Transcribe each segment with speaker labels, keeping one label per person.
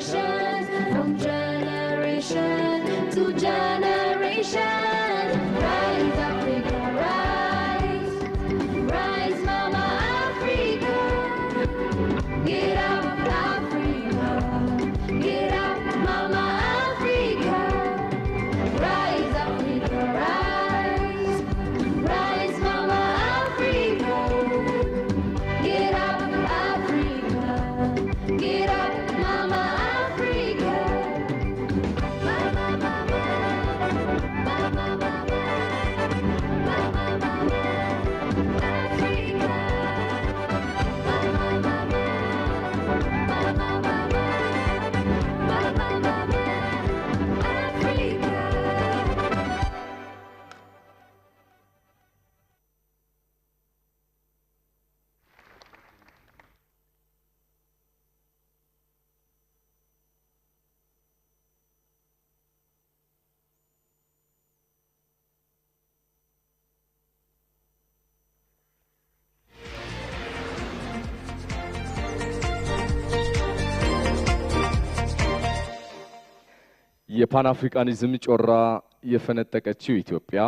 Speaker 1: generation, from generation to generation. Rise Africa, rise, rise Mama Africa. Get up Africa, get up Mama Africa. Rise Africa, rise, rise Mama Africa. Get up Africa, get up Mama Africa. Mama, mama, mama, mama, mama, mama, Africa. Mama, mama, mama, mama, mama, mama, Africa.
Speaker 2: የፓንአፍሪካኒዝም ጮራ የፈነጠቀችው ኢትዮጵያ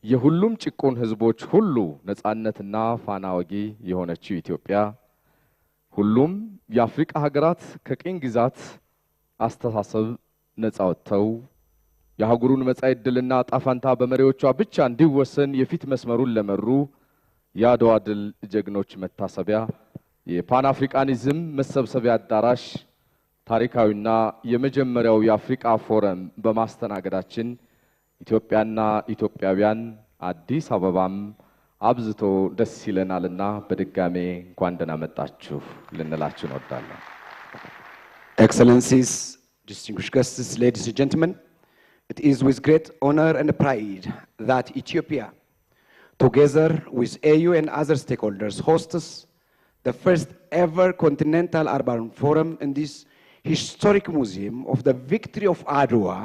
Speaker 2: የሁሉም ጭቁን ህዝቦች ሁሉ ነጻነትና ፋናወጊ የሆነችው ኢትዮጵያ ሁሉም የአፍሪካ ሀገራት ከቅኝ ግዛት አስተሳሰብ ነፃ ወጥተው የሀገሩን መጻኢ ዕድልና ጣፋንታ በመሪዎቿ ብቻ እንዲወሰን የፊት መስመሩን ለመሩ የአድዋ ድል ጀግኖች መታሰቢያ የፓንአፍሪካኒዝም መሰብሰቢያ አዳራሽ ታሪካዊና የመጀመሪያው የአፍሪካ ፎረም በማስተናገዳችን ኢትዮጵያና ኢትዮጵያውያን አዲስ አበባም አብዝቶ ደስ ይለናልና በድጋሜ እንኳን ደህና መጣችሁ ልንላችሁ እንወዳለን።
Speaker 3: Excellencies, distinguished guests, ladies and gentlemen, it is with great honor and pride that Ethiopia, together with AU and other stakeholders, hosts the first ever Continental Urban Forum in this historic museum of the victory of Adwa,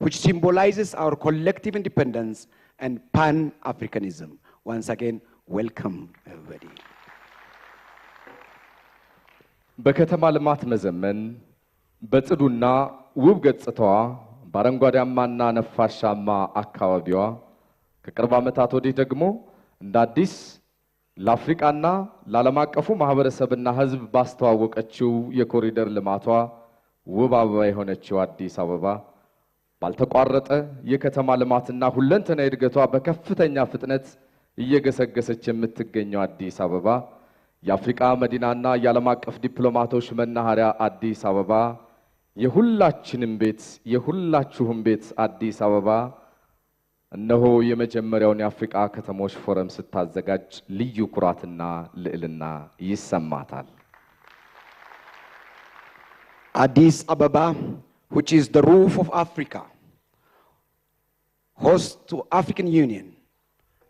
Speaker 3: which symbolizes our collective independence and Pan-Africanism. Once again, welcome everybody.
Speaker 2: በከተማ ልማት መዘመን በጽዱና ውብ ገጽታዋ በአረንጓዴያማና ነፋሻማ አካባቢዋ ከቅርብ ዓመታት ወዲህ ደግሞ እንደ አዲስ ለአፍሪካና ለዓለም አቀፉ ማህበረሰብና ህዝብ ባስተዋወቀችው የኮሪደር ልማቷ ውብ አበባ የሆነችው አዲስ አበባ ባልተቋረጠ የከተማ ልማትና ሁለንተና እድገቷ በከፍተኛ ፍጥነት እየገሰገሰች የምትገኘው አዲስ አበባ የአፍሪካ መዲናና የዓለም አቀፍ ዲፕሎማቶች መናኸሪያ አዲስ አበባ የሁላችንም ቤት የሁላችሁም ቤት አዲስ አበባ እነሆ የመጀመሪያውን የአፍሪካ ከተሞች ፎረም ስታዘጋጅ ልዩ ኩራትና ልዕልና ይሰማታል።
Speaker 3: Addis Ababa, which is the roof of Africa, host to African Union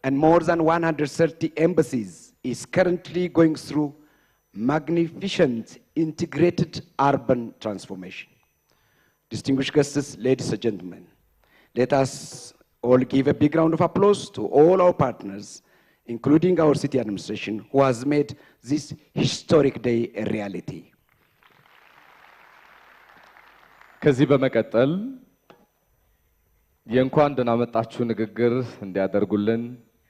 Speaker 3: and more than 130 embassies, is currently going through magnificent integrated urban transformation. Distinguished guests, ladies and gentlemen, let us all give a big round of applause to all our partners, including our city administration, who has made this historic day a reality.
Speaker 2: ከዚህ በመቀጠል የእንኳን ደህና መጣችሁ ንግግር እንዲያደርጉልን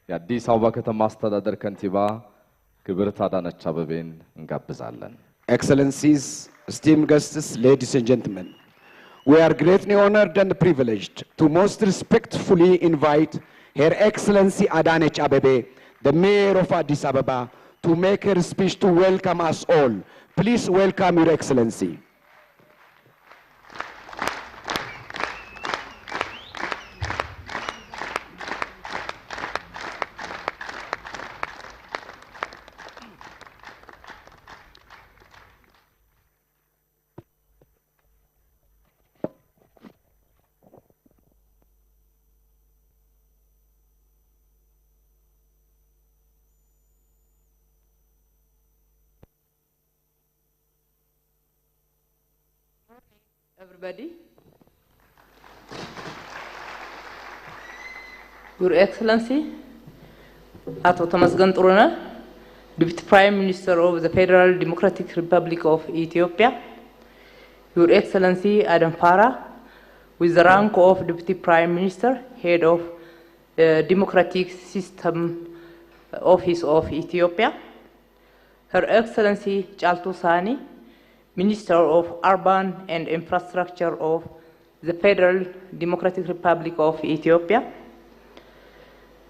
Speaker 2: የአዲስ አበባ ከተማ አስተዳደር ከንቲባ ክብርት አዳነች አቤቤን እንጋብዛለን።
Speaker 3: Excellencies, esteemed guests, ladies and gentlemen, we are greatly honored and privileged to most respectfully invite Her Excellency Adanech Abebe, the Mayor of Addis Ababa, to make her speech to welcome us all. Please welcome Your Excellency.
Speaker 4: Everybody, Your Excellency, Ato Tamasgan Turuna, Deputy Prime Minister of the Federal Democratic Republic of Ethiopia, Your Excellency Adam Farah, with the rank of Deputy Prime Minister, Head of Democratic System Office of Ethiopia, Her Excellency Chaltu Sani, Minister of Urban and Infrastructure of the Federal Democratic Republic of Ethiopia,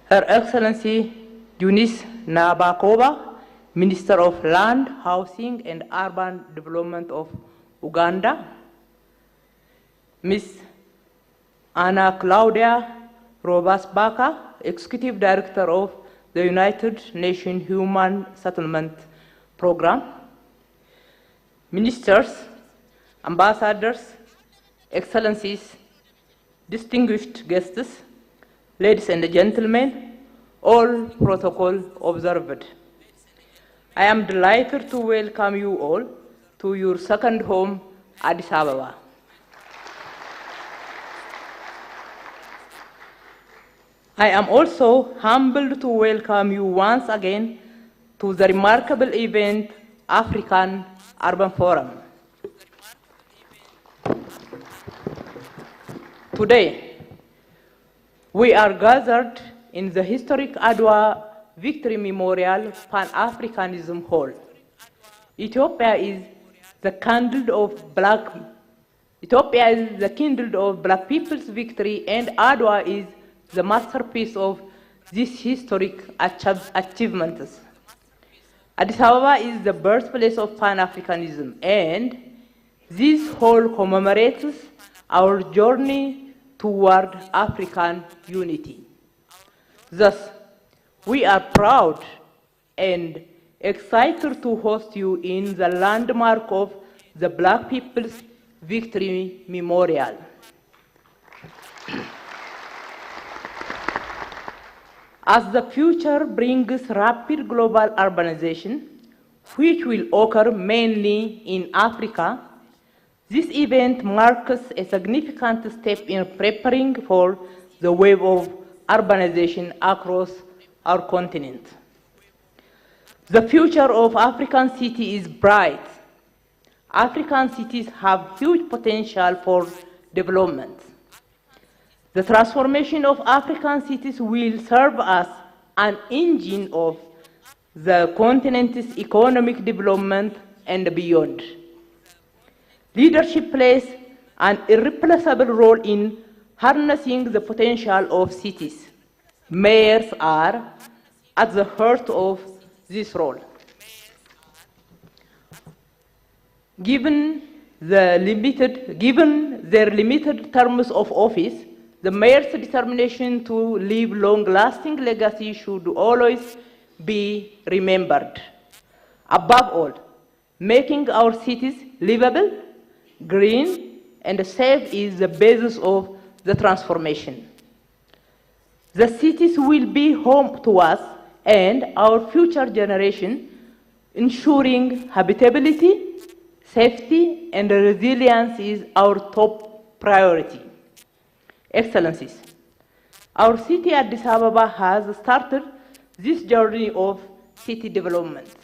Speaker 4: Her Excellency Yunis Nabakoba, Minister of Land, Housing and Urban Development of Uganda, Ms. Anna Claudia Robas-Baka, Executive Director of the United Nations Human Settlement Program, Ministers, Ambassadors, Excellencies, distinguished guests, ladies and gentlemen, all protocol observed. I am delighted to welcome you all to your second home, Addis Ababa. I am also humbled to welcome you once again to the remarkable event, African Urban Forum. Today, we are gathered in the historic Adwa Victory Memorial Pan-Africanism Hall. Ethiopia is the kindle of black people's victory, and Adwa is the masterpiece of these historic achievements. Addis Ababa is the birthplace of Pan-Africanism, and this hall commemorates our journey toward African unity. Thus, we are proud and excited to host you in the landmark of the Black People's Victory Memorial. As the future brings rapid global urbanization, which will occur mainly in Africa, this event marks a significant step in preparing for the wave of urbanization across our continent. The future of African cities is bright. African cities have huge potential for development. The transformation of African cities will serve as an engine of the continent's economic development and beyond. Leadership plays an irreplaceable role in harnessing the potential of cities. Mayors are at the heart of this role. Given their limited terms of office, the mayor's determination to leave long-lasting legacy should always be remembered. Above all, making our cities livable, green, and safe is the basis of the transformation. The cities will be home to us and our future generation, ensuring habitability, safety, and resilience is our top priority. Excellencies, our city Addis Ababa has started this journey of city development.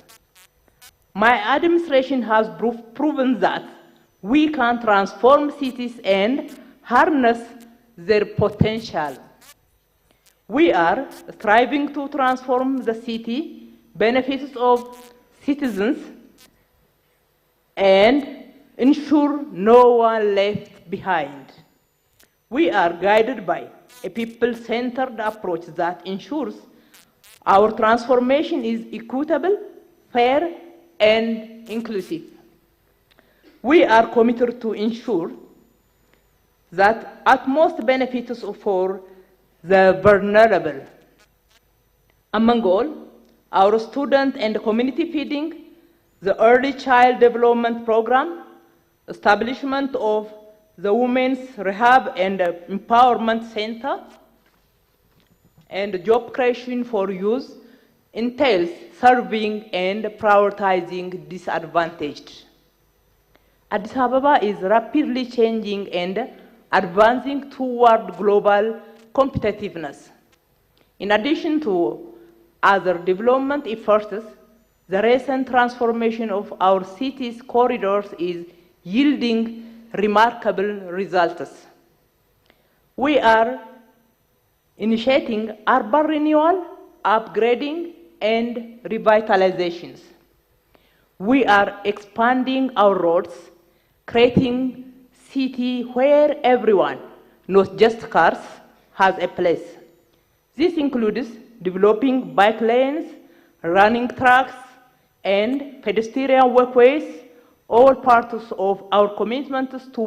Speaker 4: My administration has proven that we can transform cities and harness their potential. We are striving to transform the city, benefits of citizens, and ensure no one left behind. We are guided by a people-centered approach that ensures our transformation is equitable, fair, and inclusive. We are committed to ensure that utmost benefits for the vulnerable. Among all, our student and community feeding, the early child development program, establishment of the Women's Rehab and Empowerment Center, and job creation for youth entails serving and prioritizing disadvantaged. Addis Ababa is rapidly changing and advancing toward global competitiveness. In addition to other development efforts, the recent transformation of our city's corridors is yielding remarkable results. We are initiating urban renewal, upgrading, and revitalizations. We are expanding our roads, creating city where everyone, not just cars, has a place. This includes developing bike lanes, running tracks, and pedestrian walkways, all parts of our commitments to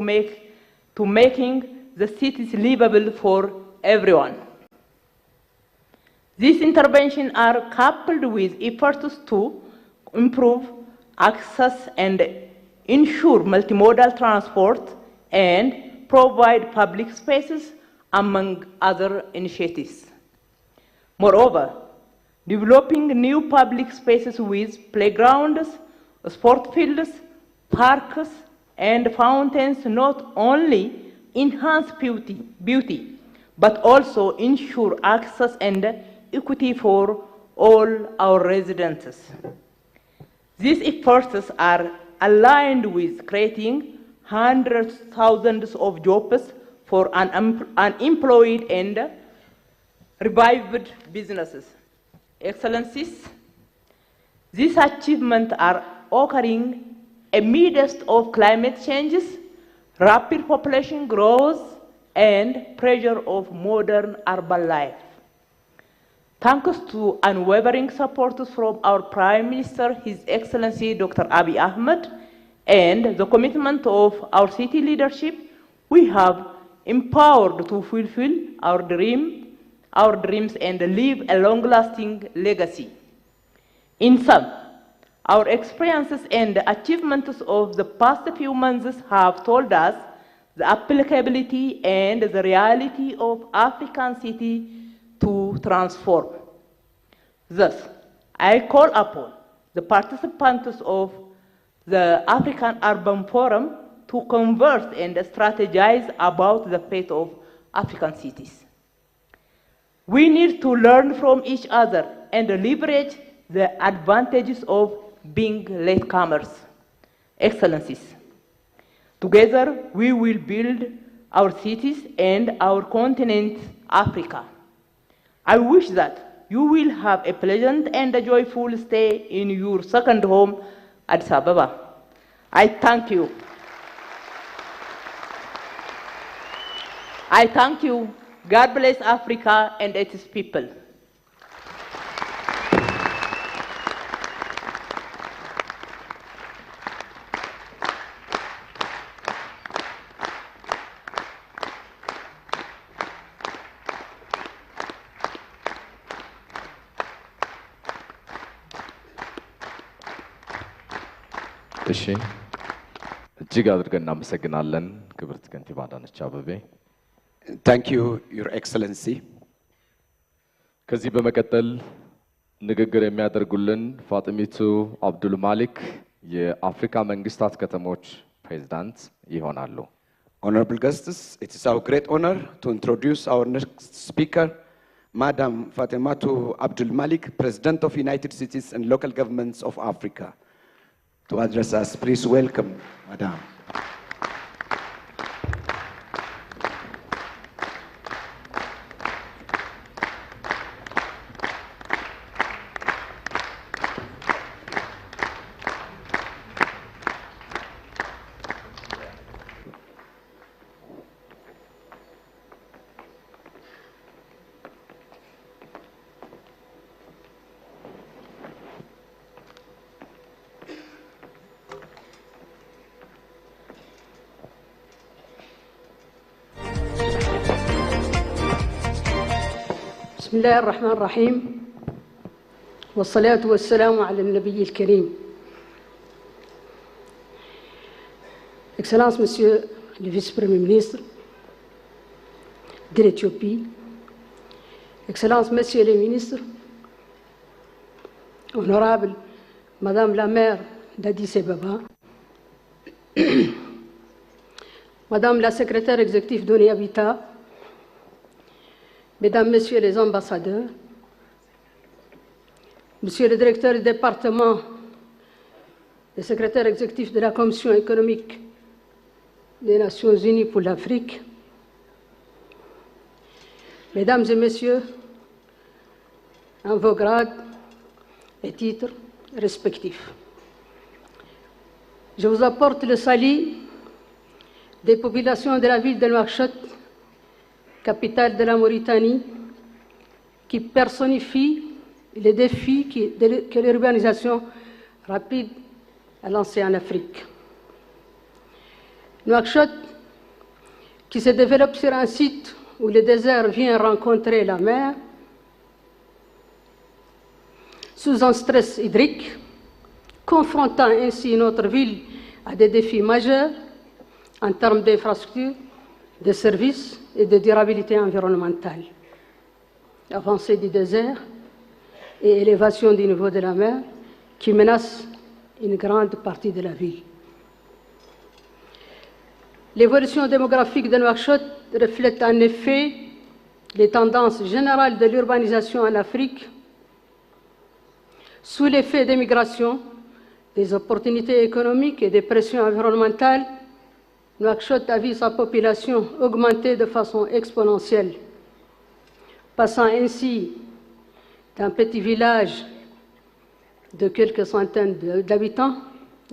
Speaker 4: making the cities livable for everyone. These interventions are coupled with efforts to improve access and ensure multimodal transport and provide public spaces, among other initiatives. Moreover, developing new public spaces with playgrounds, sport fields, parks, and fountains not only enhance beauty, but also ensure access and equity for all our residents. These efforts are aligned with creating hundreds of thousands of jobs for unemployed and revived businesses. Excellencies, these achievements are occurring amidst of climate changes, rapid population growth, and pressure of modern urban life. Thanks to unwavering support from our Prime Minister, His Excellency Dr. Abiy Ahmed, and the commitment of our city leadership, we have empowered to fulfill our dreams and leave a long-lasting legacy. In sum, our experiences and achievements of the past few months have told us the applicability and the reality of African city to transform. Thus, I call upon the participants of the African Urban Forum to converse and strategize about the fate of African cities. We need to learn from each other and leverage the advantages of being latecomers. Excellencies, together we will build our cities and our continent, Africa. I wish that you will have a pleasant and a joyful stay in your second home, Addis Ababa. I thank you. I thank you. God bless Africa and its people.
Speaker 2: እሺ እጅግ አድርገን እናመሰግናለን ክብርት ከንቲባ አዳነች አቤቤ።
Speaker 3: Thank you, Your Excellency.
Speaker 2: ከዚህ በመቀጠል ንግግር የሚያደርጉልን ፋጢሚቱ አብዱል ማሊክ የአፍሪካ መንግስታት ከተሞች ፕሬዝዳንት ይሆናሉ።
Speaker 3: Honorable guests, it is our great honor to introduce our next speaker, Madam Fatimatu Abdul Malik, President of United Cities and Local Governments of Africa, to address us. Please welcome, Madam.
Speaker 5: بسم الله الرحمن الرحيم والصلاة والسلام على النبي الكريم. Excellence Monsieur le Vice-Premier ministre de l'Éthiopie, Excellence Monsieur le ministre, Honorable Madame la maire d'Addis Abeba, Madame la secrétaire exécutive d'ONU Habitat, Mesdames, Messieurs les ambassadeurs, Monsieur le directeur du département, le secrétaire exécutif de la Commission économique des Nations Unies pour l'Afrique, Mesdames et Messieurs, en vos grades et titres respectifs, je vous apporte le salut des populations de la ville de Nouakchott, capitale de la Mauritanie, qui personnifie les défis que l'urbanisation rapide a lancés en Afrique. Nouakchott, qui se développe sur un site où le désert vient rencontrer la mer, sous un stress hydrique, confrontant ainsi notre ville à des défis majeurs en termes d'infrastructures, de services et de durabilité environnementale. Avancée du désert et élévation du niveau de la mer qui menacent une grande partie de la ville. L'évolution démographique de Nouakchott reflète en effet les tendances générales de l'urbanisation en Afrique. Sous l'effet des migrations, des opportunités économiques et des pressions environnementales, Nouakchott a vu sa population augmenter de façon exponentielle, passant ainsi d'un petit village de quelques centaines d'habitants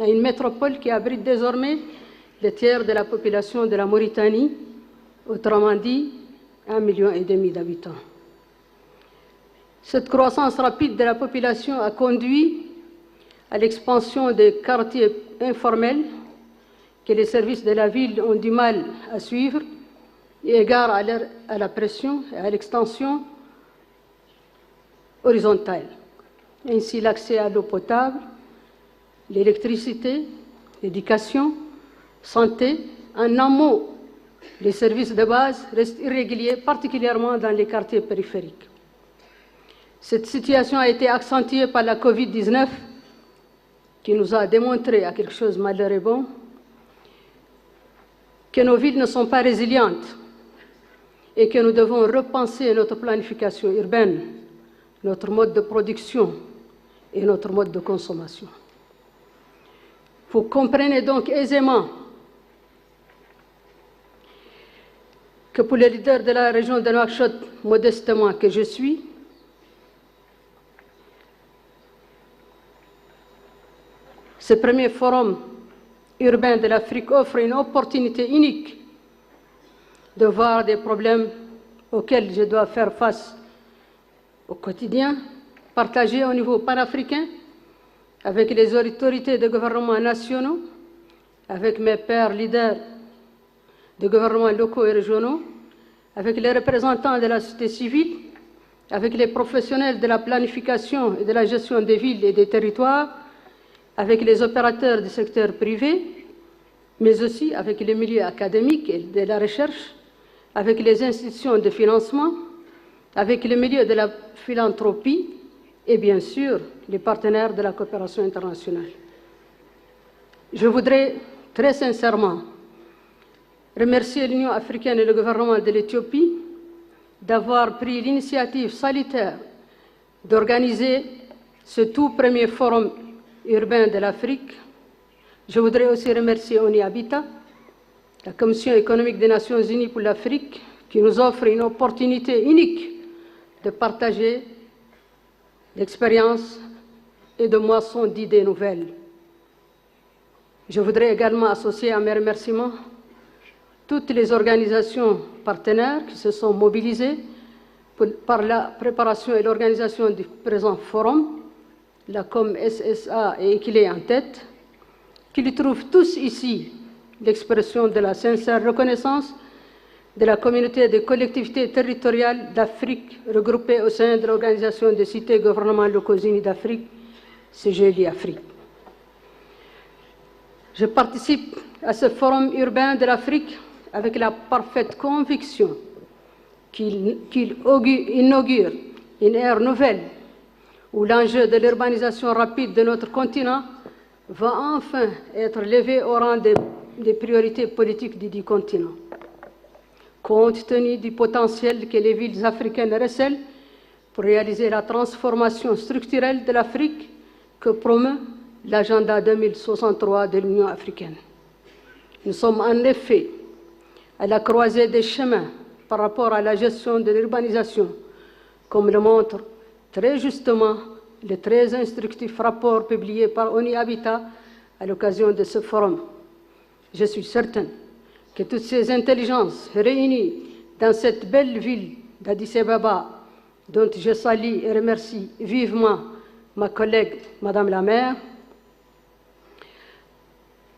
Speaker 5: à une métropole qui abrite désormais le tiers de la population de la Mauritanie, autrement dit 1,5 million d'habitants. Cette croissance rapide de la population a conduit à l'expansion des quartiers informels que les services de la ville ont du mal à suivre, eu égard à la pression et à l'extension horizontale. Ainsi, l'accès à l'eau potable, l'électricité, l'éducation, santé, en amont, les services de base restent irréguliers, particulièrement dans les quartiers périphériques. Cette situation a été accentuée par la Covid-19, qui nous a démontré à quelque chose de malheur et bon, que nos villes ne sont pas résilientes et que nous devons repenser notre planification urbaine, notre mode de production et notre mode de consommation. Vous comprenez donc aisément que pour les leaders de la région de Nouakchott, modestement que je suis, ce premier forum urbain de l'Afrique offre une opportunité unique de voir des problèmes auxquels je dois faire face au quotidien, partagés au niveau panafricain, avec les autorités de gouvernements nationaux, avec mes pairs leaders de gouvernements locaux et régionaux, avec les représentants de la société civile, avec les professionnels de la planification et de la gestion des villes et des territoires, avec les opérateurs du secteur privé, mais aussi avec les milieux académiques et de la recherche, avec les institutions de financement, avec les milieux de la philanthropie et bien sûr les partenaires de la coopération internationale. Je voudrais très sincèrement remercier l'Union africaine et le gouvernement de l'Éthiopie d'avoir pris l'initiative salutaire d'organiser ce tout premier forum urbain de l'Afrique. Je voudrais aussi remercier ONU Habitat, la Commission économique des Nations Unies pour l'Afrique, qui nous offre une opportunité unique de partager l'expérience et de moisson d'idées nouvelles. Je voudrais également associer à mes remerciements toutes les organisations partenaires qui se sont mobilisées par la préparation et l'organisation du présent forum, la COM-SSA et EQLE en tête, qu'ils trouvent tous ici l'expression de la sincère reconnaissance de la communauté des collectivités territoriales d'Afrique regroupées au sein de l'Organisation des cités gouvernements locaux unis d'Afrique, CGLI Afrique. Je participe à ce forum urbain de l'Afrique avec la parfaite conviction qu'il inaugure une ère nouvelle où l'enjeu de l'urbanisation rapide de notre continent va enfin être levé au rang des priorités politiques du continent. Compte tenu du potentiel que les villes africaines recèlent pour réaliser la transformation structurelle de l'Afrique que promeut l'agenda 2063 de l'Union africaine. Nous sommes en effet à la croisée des chemins par rapport à la gestion de l'urbanisation, comme le montre très justement le très instructif rapport publié par ONU Habitat à l'occasion de ce forum. Je suis certaine que toutes ces intelligences réunies dans cette belle ville d'Addis Abeba, dont je salue et remercie vivement ma collègue Madame la maire,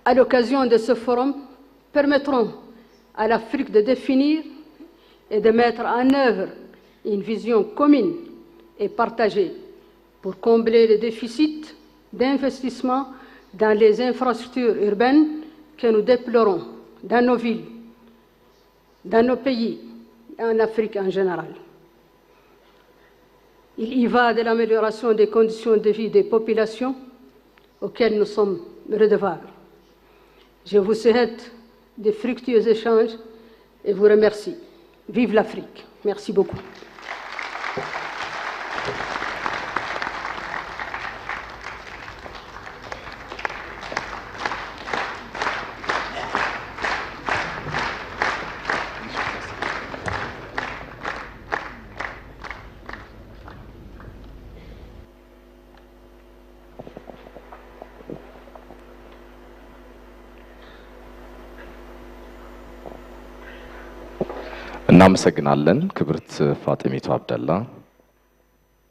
Speaker 5: à l'occasion de ce forum, permettront à l'Afrique de définir et de mettre en œuvre une vision commune et partagée pour combler le déficit d'investissement dans les infrastructures urbaines que nous déplorons dans nos villes, dans nos pays et en Afrique en général. Il y va de l'amélioration des conditions de vie des populations auxquelles nous sommes redevables. Je vous souhaite de fructueux échanges et vous remercie. Vive l'Afrique. Merci beaucoup.
Speaker 2: እናመሰግናለን ክብርት ፋጢሚቱ አብደላ።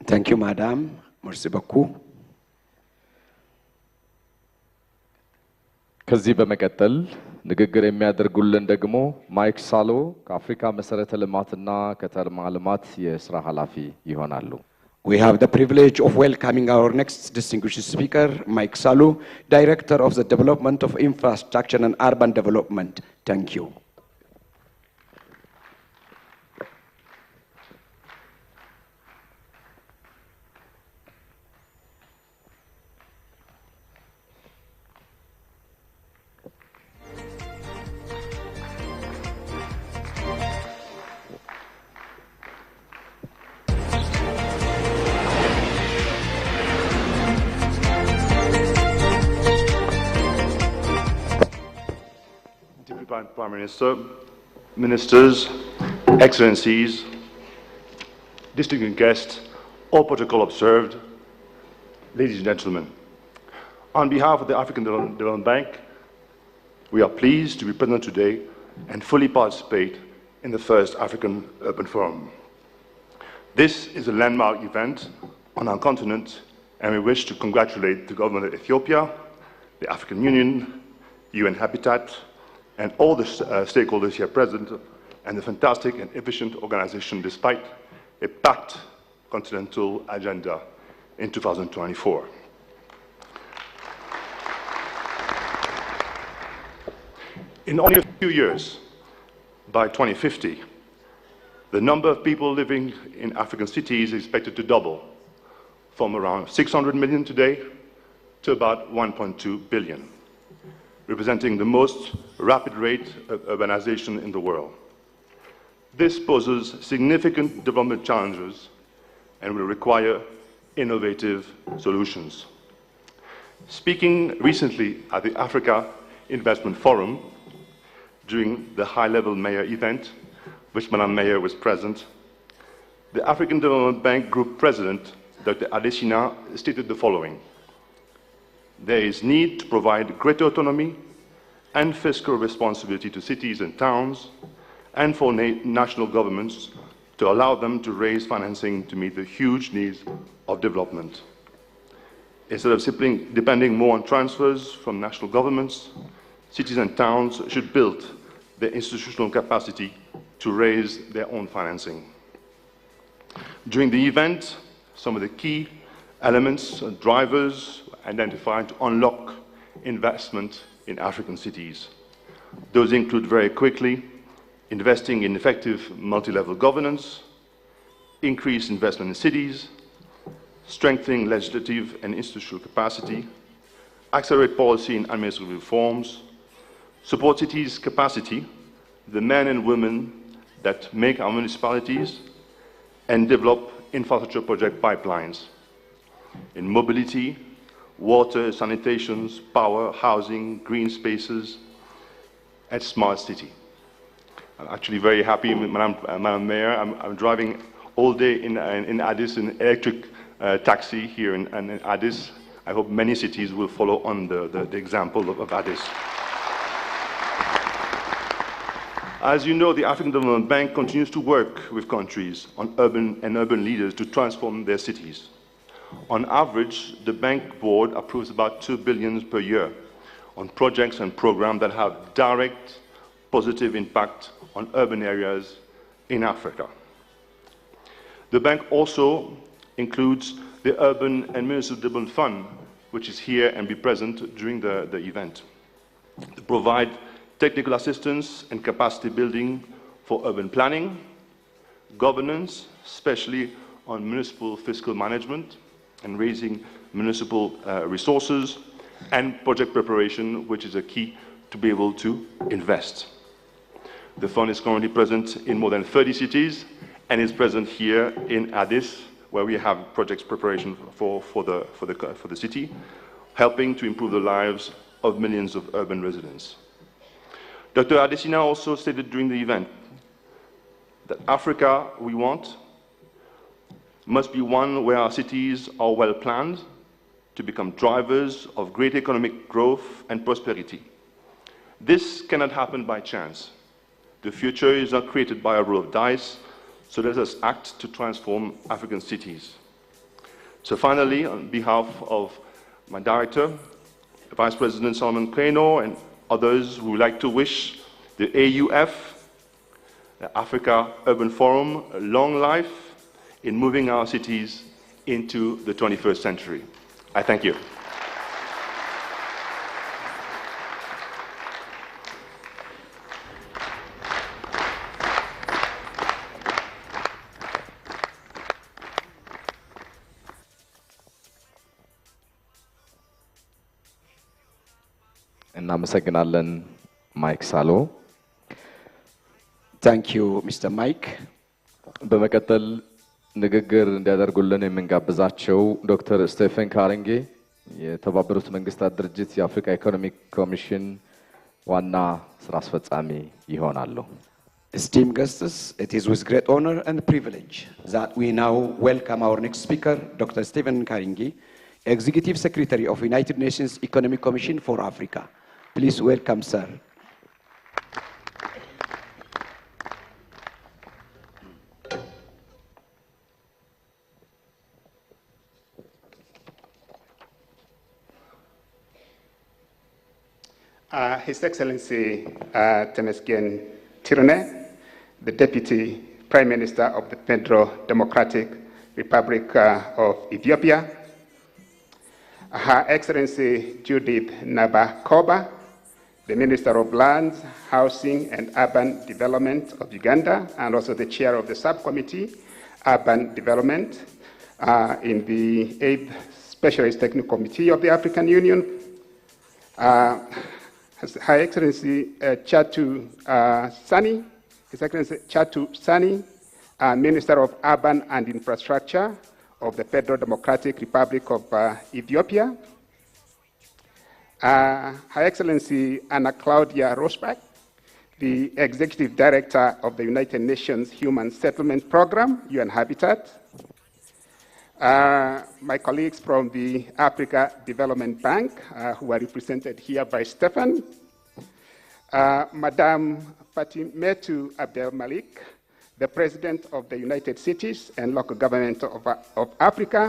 Speaker 3: Thank you, Madam. Merci beaucoup.
Speaker 2: ከዚህ በመቀጠል ንግግር የሚያደርጉልን ደግሞ ማይክ ሳሎ ከአፍሪካ መሰረተ ልማትና ከተማ ልማት የስራ ኃላፊ ይሆናሉ።
Speaker 3: We have the privilege of welcoming our next distinguished speaker, Mike Salu, Director of the Development of Infrastructure and Urban Development. Thank you.
Speaker 6: Prime Minister, Ministers, Excellencies, distinguished guests, all protocol observed, ladies and gentlemen. On behalf of the African Development Bank, we are pleased to be present today and fully participate in the first African Urban Forum. This is a landmark event on our continent, and we wish to congratulate the government of Ethiopia, the African Union, UN Habitat, and all the stakeholders here present, and the fantastic and efficient organization despite a packed continental agenda in 2024. In only a few years, by 2050, the number of people living in African cities is expected to double from around 600 million today to about 1.2 billion. Representing the most rapid rate of urbanization in the world. This poses significant development challenges and will require innovative solutions. Speaking recently at the Africa Investment Forum during the high-level mayor event, which Madame Mayor was present, the African Development Bank Group President, Dr. Addis stated the following: there is need to provide greater autonomy and fiscal responsibility to cities and towns and for national governments to allow them to raise financing to meet the huge needs of development. Instead of simply depending more on transfers from national governments, cities and towns should build their institutional capacity to raise their own financing. During the event, some of the key elements and drivers identified to unlock investment in African cities. Those include very quickly investing in effective multi-level governance, increased investment in cities, strengthening legislative and institutional capacity, accelerate policy and administrative reforms, support cities' capacity, the men and women that make our municipalities, and develop infrastructure project pipelines in mobility, water, sanitation, power, housing, green spaces, and smart city. I'm actually very happy, Madam Mayor. I'm driving all day in Addis in electric taxi here in Addis. I hope many cities will follow on the example of Addis. As you know, the African Development Bank continues to work with countries on urban leaders to transform their cities. On average, the bank board approves about 2 billion per year on projects and programs that have direct positive impact on urban areas in Africa. The bank also includes the Urban and Municipal Development Fund, which is here and be present during the event, to provide technical assistance and capacity building for urban planning, governance, especially on municipal fiscal management and raising municipal resources, and project preparation, which is a key to be able to invest. The fund is currently present in more than 30 cities and is present here in Addis, where we have projects preparation for the city, helping to improve the lives of millions of urban residents. Dr. Adesina also stated during the event that Africa we want must be one where our cities are well planned to become drivers of great economic growth and prosperity. This cannot happen by chance. The future is not created by a roll of dice, so let us act to transform African cities. So finally, on behalf of my director, Vice President Solomon Kano, and others who would like to wish the AUF, the Africa Urban Forum, a long life in moving our cities into the 21st century. I thank you.
Speaker 2: እናመሰግናለን ማይክ ሳሎ።
Speaker 3: Thank you, Mr. Mike.
Speaker 2: በመቀጠል ንግግር እንዲያደርጉልን የምንጋብዛቸው ዶክተር ስቴፈን ካሪንጌ የተባበሩት መንግስታት ድርጅት የአፍሪካ ኢኮኖሚክ ኮሚሽን ዋና ስራ አስፈጻሚ ይሆናሉ።
Speaker 3: Esteemed guests, it is with great honor and privilege that we now welcome our next speaker, Dr. Stephen Karingi, Executive Secretary of United Nations Economic Commission for Africa. Please welcome, sir.
Speaker 7: His Excellency Temesgen Tirone, the Deputy Prime Minister of the Federal Democratic Republic of Ethiopia, Her Excellency Judith Nabakoba, the Minister of Lands, Housing and Urban Development of Uganda, and also the Chair of the Subcommittee, Urban Development, in the 8th Specialist Technical Committee of the African Union, Her Excellency Chatu Sani, His Excellency Chatu Sani, Minister of Urban and Infrastructure of the Federal Democratic Republic of Ethiopia, Her Excellency Anna Claudia Rosbach, the Executive Director of the United Nations Human Settlement Program, UN Habitat, my colleagues from the Africa Development Bank, who are represented here by Stefan, Madame Fatimetu Abdel Malik, the President of the United Cities and Local Government of Africa,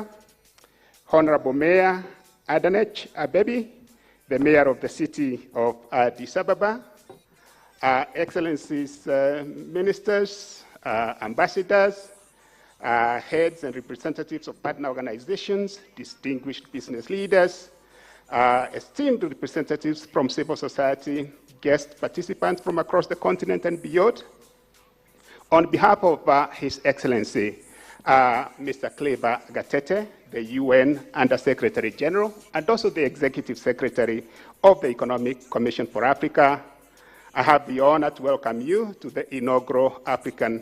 Speaker 7: Honorable Mayor Adanech Abebi, the Mayor of the City of Addis Ababa, Excellencies, Ministers, Ambassadors, heads and representatives of partner organizations, distinguished business leaders, esteemed representatives from civil society, guest participants from across the continent and beyond. On behalf of His Excellency, Mr. Kleber Gatete, the UN Under-Secretary General, and also the Executive Secretary of the Economic Commission for Africa, I have the honor to welcome you to the inaugural Africa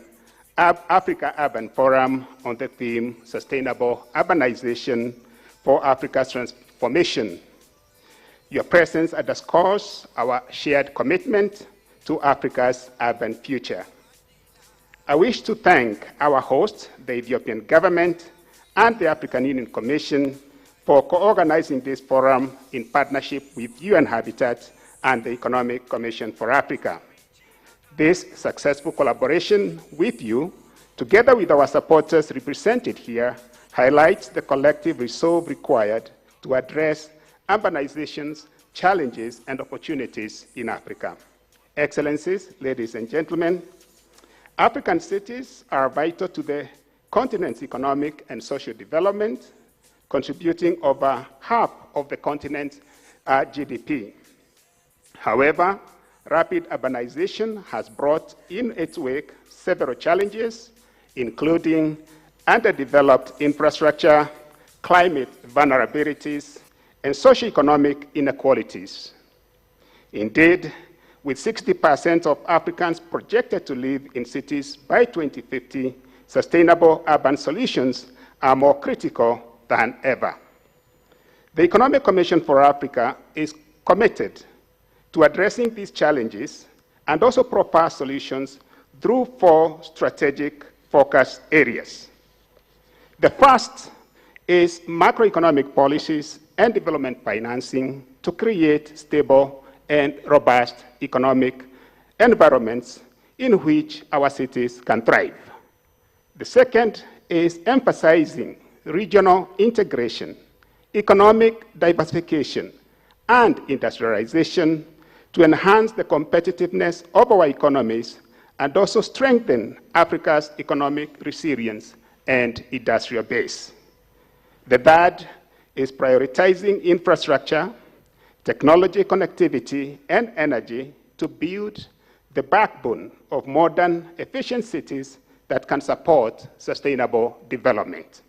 Speaker 7: Urban Forum on the theme Sustainable Urbanization for Africa's Transformation. Your presence underscores our shared commitment to Africa's urban future. I wish to thank our host, the Ethiopian government, and the African Union Commission for co-organizing this forum in partnership with UN Habitat and the Economic Commission for Africa. This successful collaboration with you, together with our supporters represented here, highlights the collective resolve required to address urbanization's challenges and opportunities in Africa. Excellencies, ladies and gentlemen, African cities are vital to the continent's economic and social development, contributing over half of the continent's GDP. However, rapid urbanization has brought in its wake several challenges, including underdeveloped infrastructure, climate vulnerabilities, and socioeconomic inequalities. Indeed, with 60% of Africans projected to live in cities by 2050, sustainable urban solutions are more critical than ever. The Economic Commission for Africa is committed to addressing these challenges and also propose solutions through 4 strategic focus areas. The first is macroeconomic policies and development financing to create stable and robust economic environments in which our cities can thrive. The second is emphasizing regional integration, economic diversification, and industrialization to enhance the competitiveness of our economies and also strengthen Africa's economic resilience and industrial base. The third is prioritizing infrastructure, technology, connectivity, and energy to build the backbone of modern, efficient cities that can support sustainable development.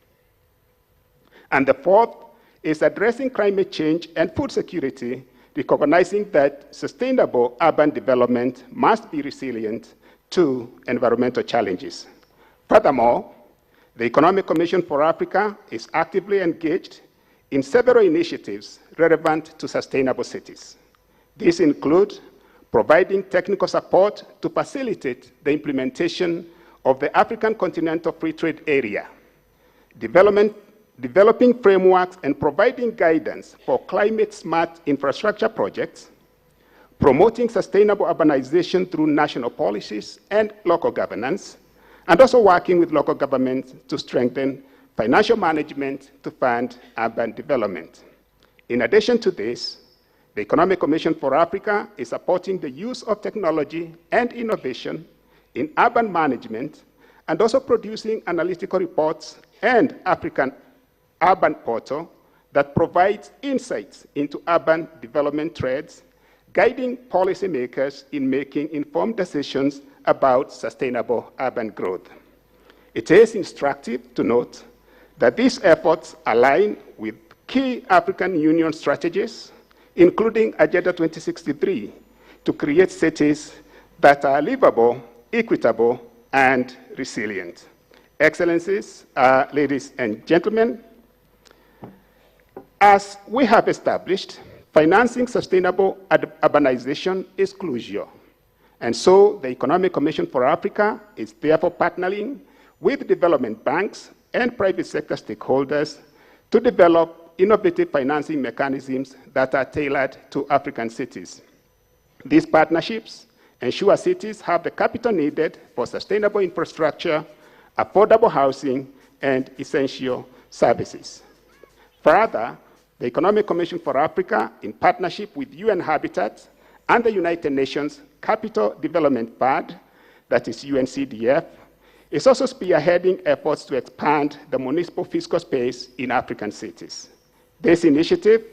Speaker 7: And the fourth is addressing climate change and food security, recognizing that sustainable urban development must be resilient to environmental challenges. Furthermore, the Economic Commission for Africa is actively engaged in several initiatives relevant to sustainable cities. These include providing technical support to facilitate the implementation of the African Continental Free Trade Area, developing frameworks and providing guidance for climate-smart infrastructure projects, promoting sustainable urbanization through national policies and local governance, and also working with local governments to strengthen financial management to fund urban development. In addition to this, the Economic Commission for Africa is supporting the use of technology and innovation in urban management and also producing analytical reports and African Urban Portal that provides insights into urban development trends, guiding policymakers in making informed decisions about sustainable urban growth. It is instructive to note that these efforts align with key African Union strategies, including Agenda 2063, to create cities that are livable, equitable, and resilient. Excellencies, ladies and gentlemen, as we have established, financing sustainable urbanization is crucial. And so the Economic Commission for Africa is therefore partnering with development banks and private sector stakeholders to develop innovative financing mechanisms that are tailored to African cities. These partnerships ensure cities have the capital needed for sustainable infrastructure, affordable housing, and essential services. Further, the Economic Commission for Africa, in partnership with UN Habitat and the United Nations Capital Development Fund, that is UNCDF, is also spearheading efforts to expand the municipal fiscal space in African cities. This initiative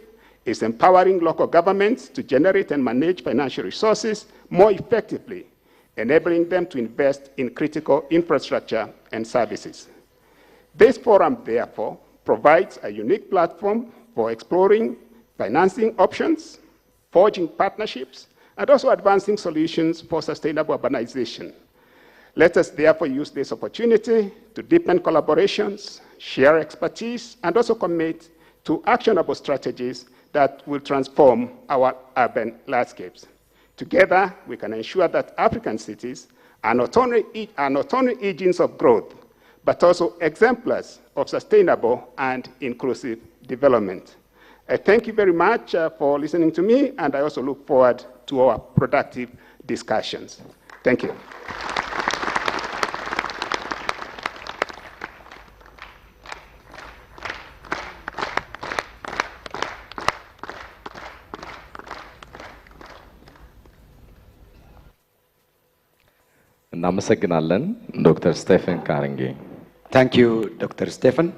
Speaker 7: is empowering local governments to generate and manage financial resources more effectively, enabling them to invest in critical infrastructure and services. This forum, therefore, provides a unique platform for exploring financing options, forging partnerships, and also advancing solutions for sustainable urbanization. Let us therefore use this opportunity to deepen collaborations, share expertise, and also commit to actionable strategies that will transform our urban landscapes. Together, we can ensure that African cities are not only agents of growth, but also exemplars of sustainable and inclusive development. I thank you very much for listening to me, and I also look forward to our productive discussions. Thank you.
Speaker 2: እናመሰግናለን ዶክተር ስቴፈን ካረንጌ።
Speaker 3: Thank you, Dr. Stephen.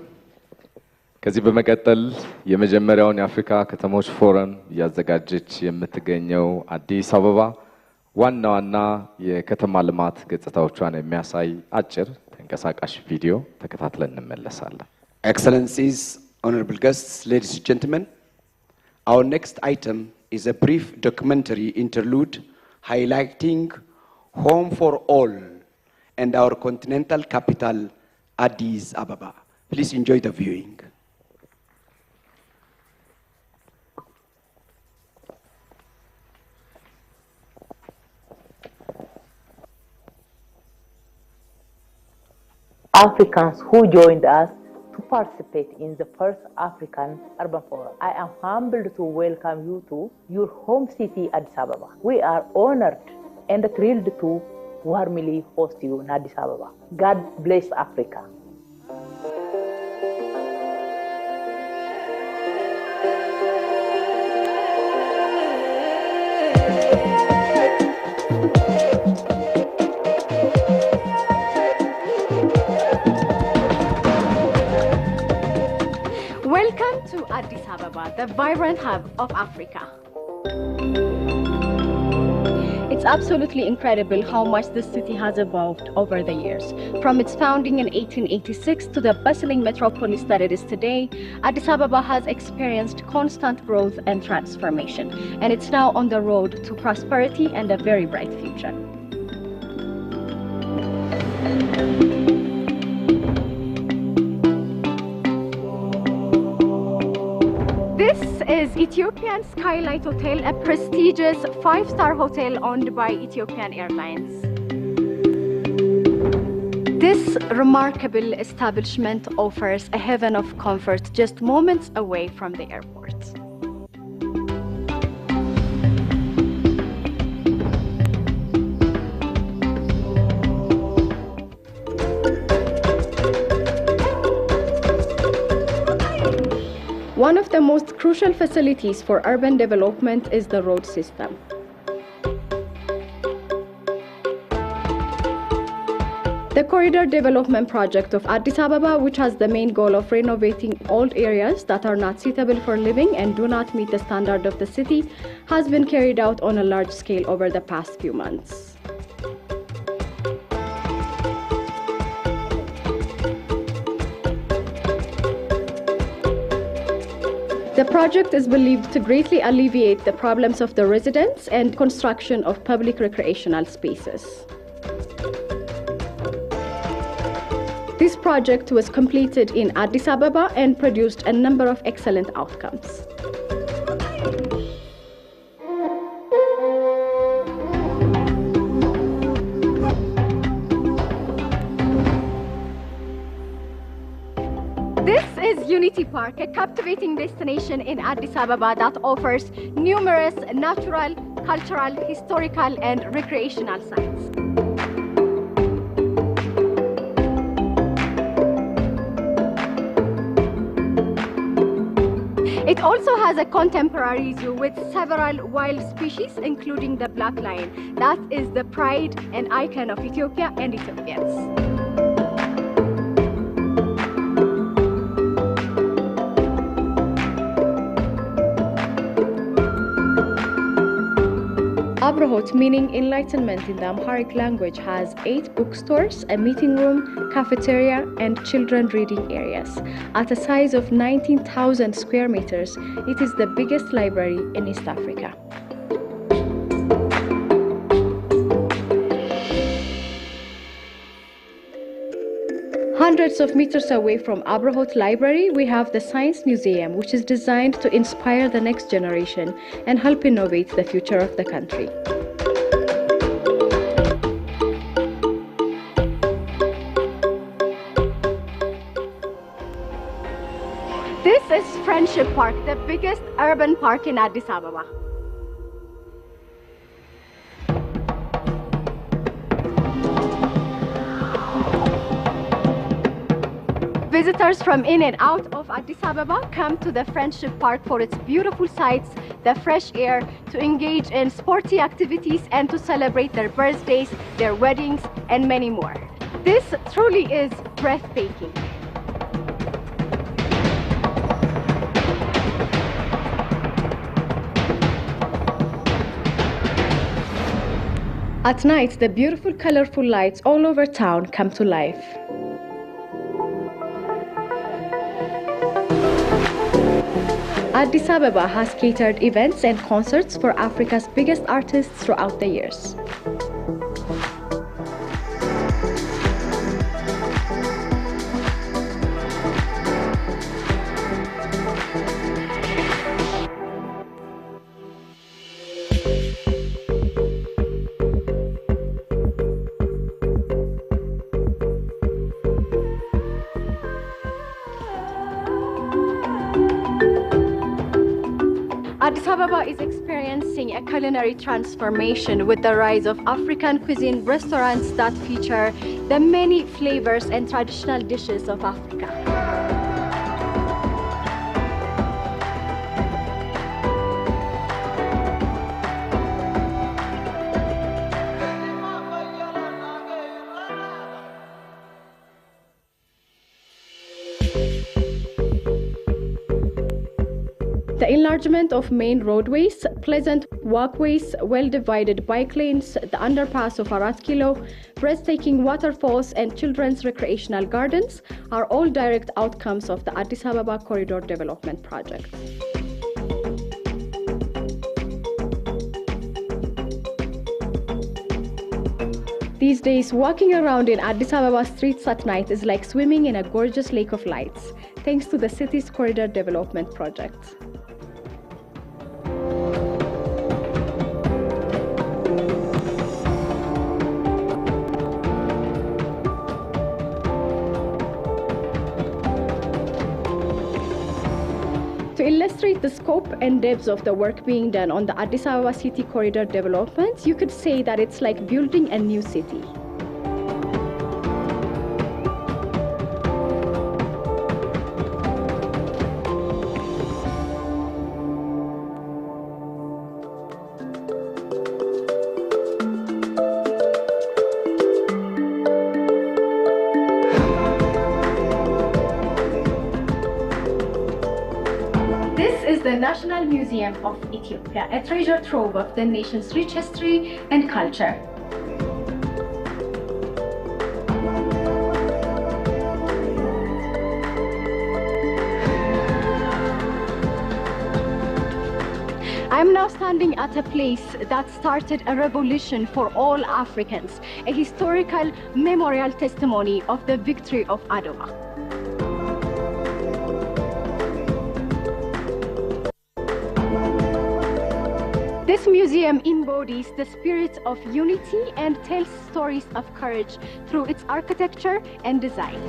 Speaker 2: ከዚህ በመቀጠል የመጀመሪያውን የአፍሪካ ከተሞች ፎረም ያዘጋጀች የምትገኘው አዲስ አበባ ዋና ዋና የከተማ ልማት ገጽታዎቿን የሚያሳይ አጭር ተንቀሳቃሽ ቪዲዮ ተከታትለን እንመለሳለን።
Speaker 3: Excellencies, honorable guests, ladies and gentlemen, our next item is a brief documentary interlude highlighting Home for All and our continental capital, Addis Ababa. Please enjoy the viewing.
Speaker 4: Africans who joined us to participate in the first African Urban Forum. I am humbled to welcome you to your home city, Addis Ababa. We are honored and thrilled to warmly host you in Addis Ababa. God bless Africa.
Speaker 8: Welcome to Addis Ababa, the vibrant hub of Africa. It's absolutely incredible how much this city has evolved over the years. From its founding in 1886 to the bustling metropolis that it is today, Addis Ababa has experienced constant growth and transformation, and it's now on the road to prosperity and a very bright future. This is Ethiopian Skylight Hotel, a prestigious 5-star hotel owned by Ethiopian Airlines. This remarkable establishment offers a heaven of comfort just moments away from the airport. One of the most crucial facilities for urban development is the road system. The corridor development project of Addis Ababa, which has the main goal of renovating old areas that are not suitable for living and do not meet the standard of the city, has been carried out on a large scale over the past few months. The project is believed to greatly alleviate the problems of the residents and construction of public recreational spaces. This project was completed in Addis Ababa and produced a number of excellent outcomes. This is Unity Park, a captivating destination in Addis Ababa that offers numerous natural, cultural, historical, and recreational sites. It also has a contemporary zoo with several wild species, including the black lion. That is the pride and icon of Ethiopia and Ethiopians. Abrahot, meaning enlightenment in the Amharic language, has 8 bookstores, a meeting room, cafeteria, and children reading areas. At a size of 19,000 square meters, it is the biggest library in East Africa. Hundreds of meters away from Abrahot Library, we have the Science Museum, which is designed to inspire the next generation and help innovate the future of the country. Friendship Park, the biggest urban park in Addis Ababa. Visitors from in and out of Addis Ababa come to the Friendship Park for its beautiful sights, the fresh air, to engage in sporty activities and to celebrate their birthdays, their weddings, and many more. This truly is breathtaking. At night, the beautiful, colorful lights all over town come to life. Addis Ababa has catered events and concerts for Africa's biggest artists throughout the years. Addis Ababa is experiencing a culinary transformation with the rise of African cuisine restaurants that feature the many flavors and traditional dishes of Africa. The enlargement of main roadways, pleasant walkways, well-divided bike lanes, the underpass of Arat Kilo, breathtaking waterfalls, and children's recreational gardens are all direct outcomes of the Addis Ababa Corridor Development Project. These days, walking around in Addis Ababa streets at night is like swimming in a gorgeous lake of lights, thanks to the city's Corridor Development Project. To illustrate the scope and depth of the work being done on the Addis Ababa City Corridor development, you could say that it's like building a new city. The National Museum of Ethiopia, a treasure trove of the nation's rich history and culture. I'm now standing at a place that started a revolution for all Africans, a historical memorial testimony of the victory of Adwa. This museum embodies the spirit of unity and tells stories of courage through its architecture and design.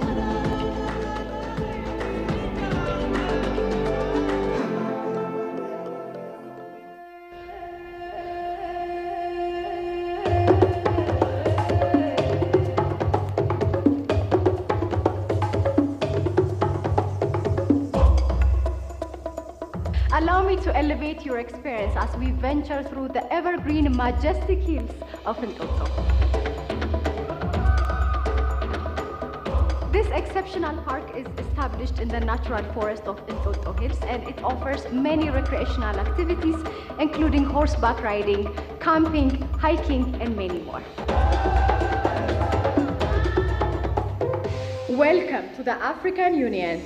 Speaker 8: Allow me to elevate your experience as we venture through the evergreen, majestic hills of Entoto. This exceptional park is established in the natural forest of Entoto Hills, and it offers many recreational activities, including horseback riding, camping, hiking, and many more. Welcome to the African Union.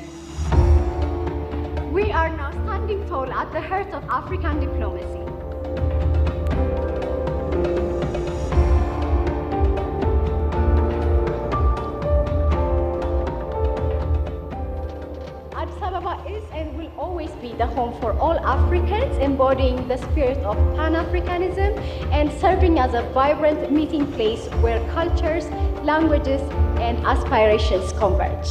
Speaker 8: We are now standing tall at the heart of African diplomacy. Addis Ababa is and will always be the home for all Africans, embodying the spirit of Pan-Africanism and serving as a vibrant meeting place where cultures, languages, and aspirations converge.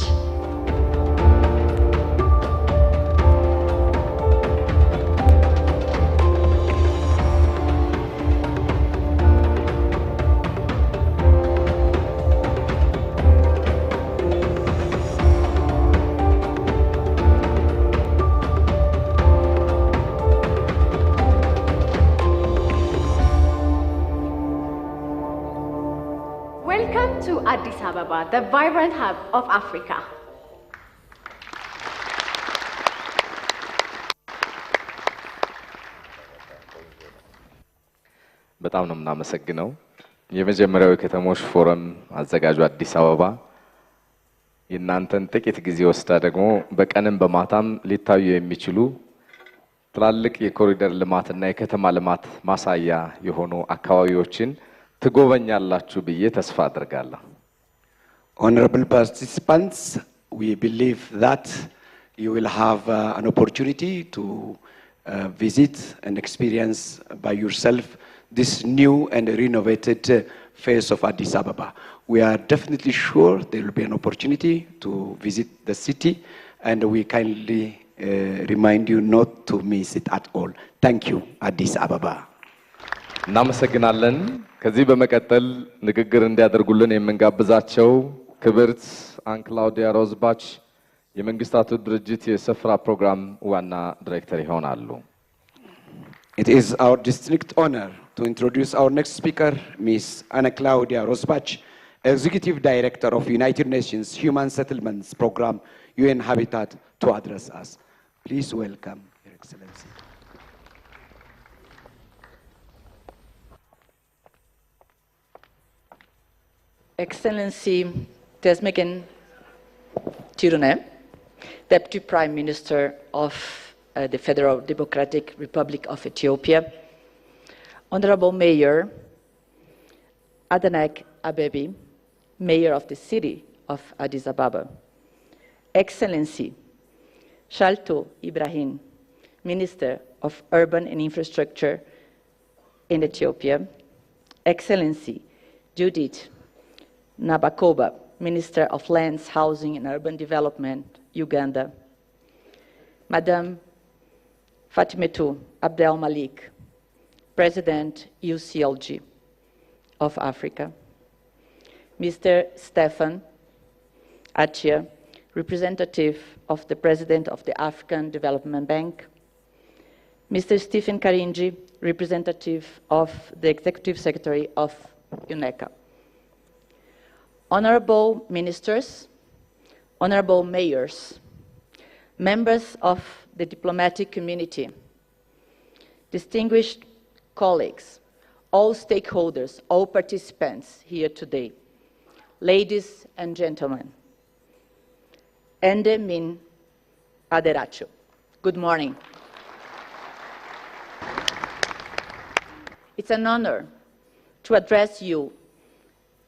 Speaker 8: Welcome to Addis Ababa, the vibrant hub of Africa.
Speaker 2: በጣም ነው የምናመሰግነው። የመጀመሪያው የከተሞች ፎረም አዘጋጁ አዲስ አበባ የእናንተን ጥቂት ጊዜ ወስዳ ደግሞ በቀንም በማታም ሊታዩ የሚችሉ ትላልቅ የኮሪደር ልማትና የከተማ ልማት ማሳያ የሆኑ አካባቢዎችን ትጎበኛላችሁ ብዬ ተስፋ አድርጋለሁ።
Speaker 3: Honorable participants, we believe that you will have an opportunity to visit and experience by yourself this new and renovated face of Addis Ababa. We are definitely sure there will be an opportunity to visit the city, and we kindly remind you not to miss it at all. Thank you, Addis Ababa.
Speaker 2: እናመሰግናለን። ከዚህ በመቀጠል ንግግር እንዲያደርጉልን የምንጋብዛቸው ክብርት አንክላውዲያ ሮዝባች የመንግስታቱ ድርጅት የስፍራ ፕሮግራም ዋና ዳይሬክተር ይሆናሉ።
Speaker 3: It is our distinct honor to introduce our next speaker, Ms. Anna Claudia Rosbach, Executive Director of United Nations Human Settlements Program, UN Habitat, to address us. Please welcome, Your Excellency.
Speaker 9: Excellency Desmegan Tirone, Deputy Prime Minister of the Federal Democratic Republic of Ethiopia, Honorable Mayor Adanek Abebi, Mayor of the City of Addis Ababa, Excellency Shalto Ibrahim, Minister of Urban and Infrastructure in Ethiopia, Excellency Judith Nabakoba, Minister of Lands, Housing and Urban Development, Uganda, Madam Fatimetou Abdel Malik, President UCLG of Africa, Mr. Stefan Achia, Representative of the President of the African Development Bank, Mr. Stephen Karinji, Representative of the Executive Secretary of UNECA. Honorable Ministers, Honorable Mayors, members of the diplomatic community, distinguished colleagues, all stakeholders, all participants here today, ladies and gentlemen, Ende min aderacho. Good morning. It's an honor to address you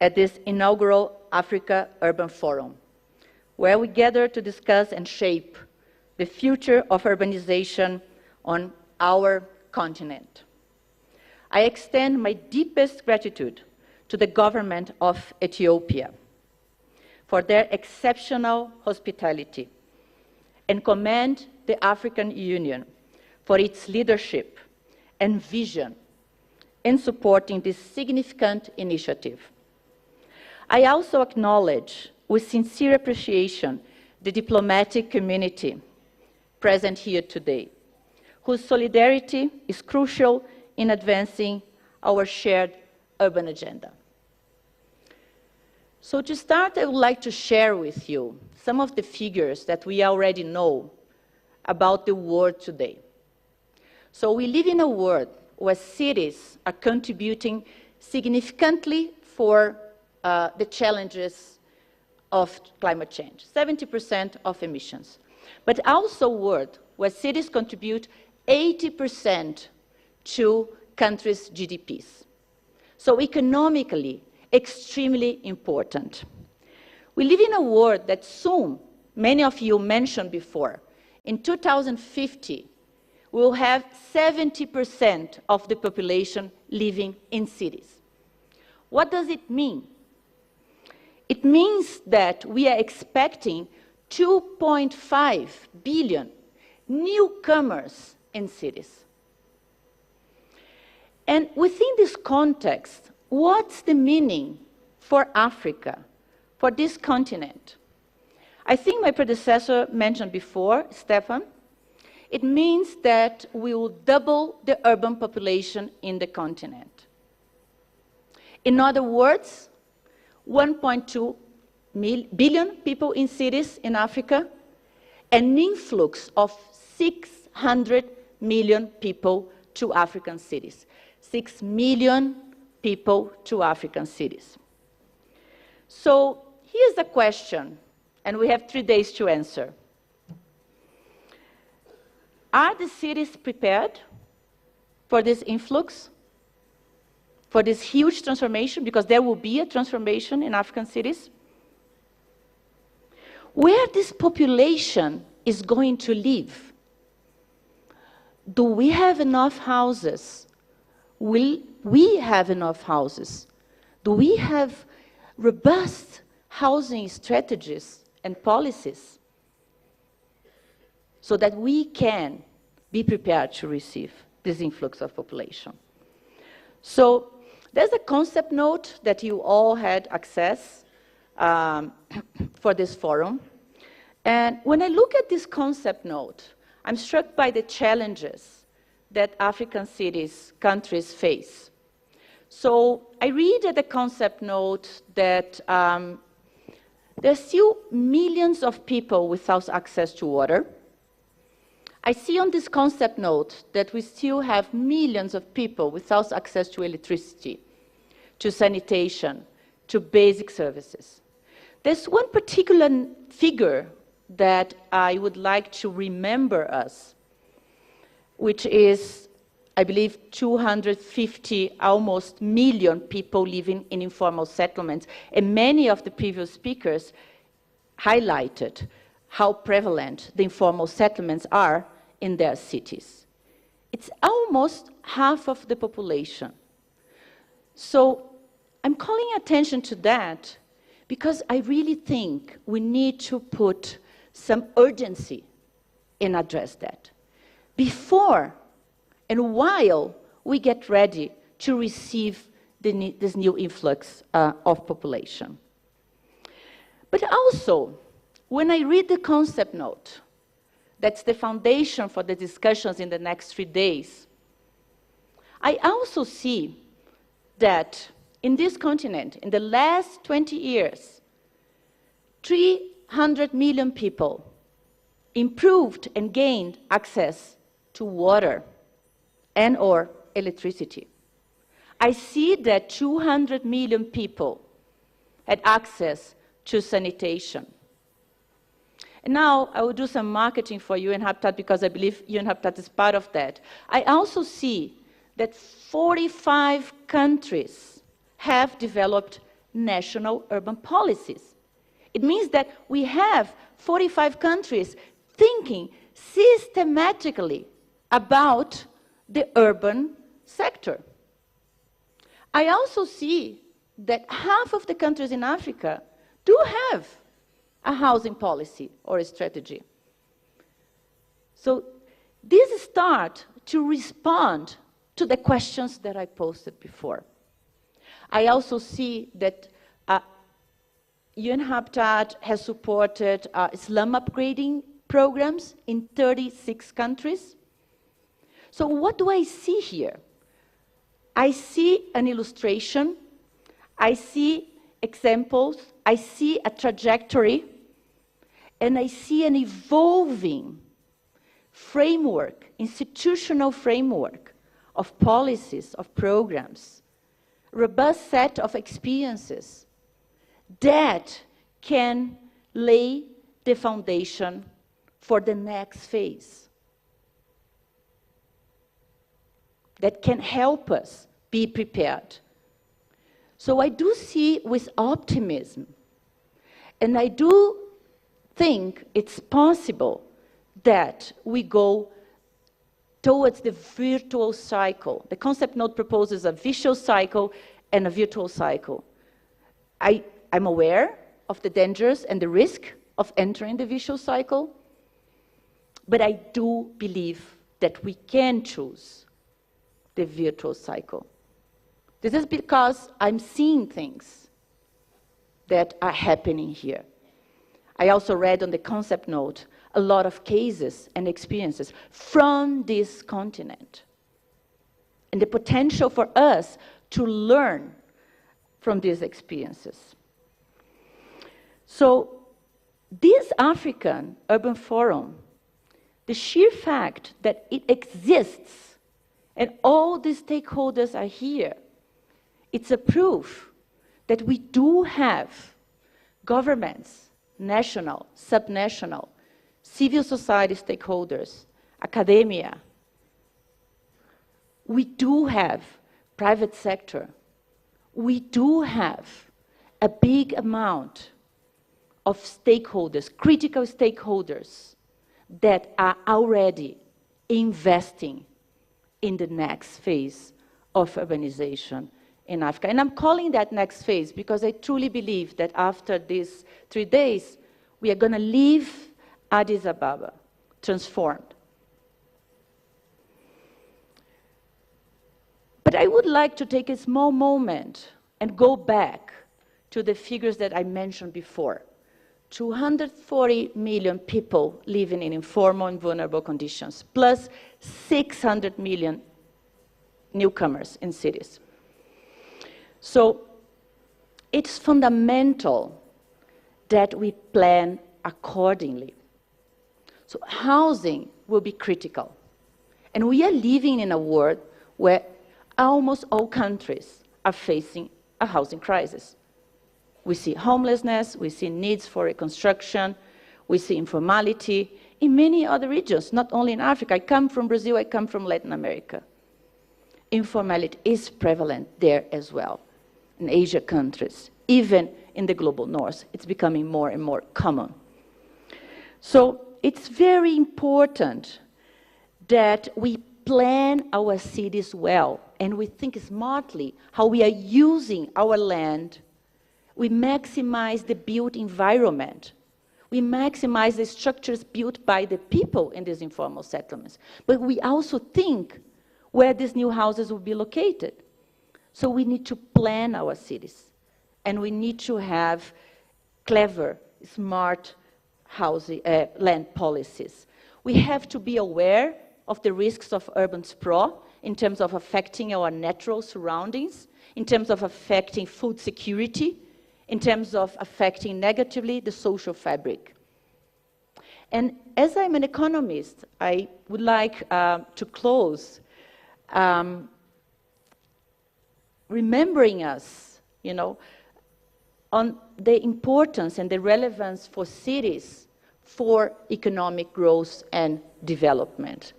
Speaker 9: at this inaugural Africa Urban Forum, where we gather to discuss and shape the future of urbanization on our continent. I extend my deepest gratitude to the government of Ethiopia for their exceptional hospitality and commend the African Union for its leadership and vision in supporting this significant initiative. I also acknowledge with sincere appreciation the diplomatic community present here today, whose solidarity is crucial in advancing our shared urban agenda. So to start, I would like to share with you some of the figures that we already know about the world today. So we live in a world where cities are contributing significantly for the challenges of climate change, 70% of emissions, but also a world where cities contribute 80% to countries' GDPs. So economically, extremely important. We live in a world that soon, many of you mentioned before, in 2050, we will have 70% of the population living in cities. What does it mean? It means that we are expecting 2.5 billion newcomers in cities. And within this context, what's the meaning for Africa, for this continent? I think my predecessor mentioned before, Stefan, it means that we will double the urban population in the continent. In other words, 1.2 billion people in cities in Africa, an influx of 600 million people to African cities. 6 million people to African cities. So here's the question, and we have 3 days to answer. Are the cities prepared for this influx, for this huge transformation? Because there will be a transformation in African cities. Where this population is going to live? Do we have enough houses? Will we have enough houses? Do we have robust housing strategies and policies so that we can be prepared to receive this influx of population? So there's a concept note that you all had access for this forum. And when I look at this concept note, I'm struck by the challenges that African cities, countries face. So I read at the concept note that there's still millions of people without access to water. I see on this concept note that we still have millions of people without access to electricity, to sanitation, to basic services. There's one particular figure that I would like to remember us, which is, I believe, 250 almost million people living in informal settlements. And many of the previous speakers highlighted how prevalent the informal settlements are in their cities. It's almost half of the population. So I'm calling attention to that because I really think we need to put some urgency in address that before and while we get ready to receive this new influx of population. But also, when I read the concept note, that's the foundation for the discussions in the next 3 days, I also see that in this continent, in the last 20 years, 300 million people improved and gained access to water and or electricity. I see that 200 million people had access to sanitation. And now I will do some marketing for UN Habitat because I believe UN Habitat is part of that. I also see that 45 countries have developed national urban policies. It means that we have 45 countries thinking systematically about the urban sector. I also see that half of the countries in Africa do have a housing policy or a strategy. So this starts to respond to the questions that I posed before. I also see that UN Habitat has supported slum upgrading programs in 36 countries. So what do I see here? I see an illustration, I see examples, I see a trajectory, and I see an evolving framework, institutional framework of policies, of programs, robust set of experiences that can lay the foundation for the next phase, that can help us be prepared. So I do see with optimism, and I do think it's possible that we go towards the virtual cycle. The concept note proposes a visual cycle and a virtual cycle. I'm aware of the dangers and the risk of entering the visual cycle, but I do believe that we can choose the virtual cycle. This is because I'm seeing things that are happening here. I also read on the concept note a lot of cases and experiences from this continent, and the potential for us to learn from these experiences. So this African Urban Forum, the sheer fact that it exists and all the stakeholders are here, it's a proof that we do have governments, national, subnational, civil society stakeholders, academia. We do have private sector. We do have a big amount of stakeholders, critical stakeholders, that are already investing in the next phase of urbanization in Africa. And I'm calling that next phase because I truly believe that after these 3 days, we are going to leave Addis Ababa transformed. But I would like to take a small moment and go back to the figures that I mentioned before. 240 million people living in informal and vulnerable conditions, plus 600 million newcomers in cities. So it's fundamental that we plan accordingly. So housing will be critical. And we are living in a world where almost all countries are facing a housing crisis. We see homelessness, we see needs for reconstruction, we see informality in many other regions, not only in Africa. I come from Brazil, I come from Latin America. Informality is prevalent there as well, in Asia countries, even in the global north. It's becoming more and more common. So it's very important that we plan our cities well and we think smartly how we are using our land. We maximize the built environment. We maximize the structures built by the people in these informal settlements. But we also think where these new houses will be located. So we need to plan our cities. And we need to have clever, smart housing, land policies. We have to be aware of the risks of urban sprawl in terms of affecting our natural surroundings, in terms of affecting food security, in terms of affecting negatively the social fabric. And as I'm an economist, I would like to close remembering us, on the importance and the relevance for cities for economic growth and development.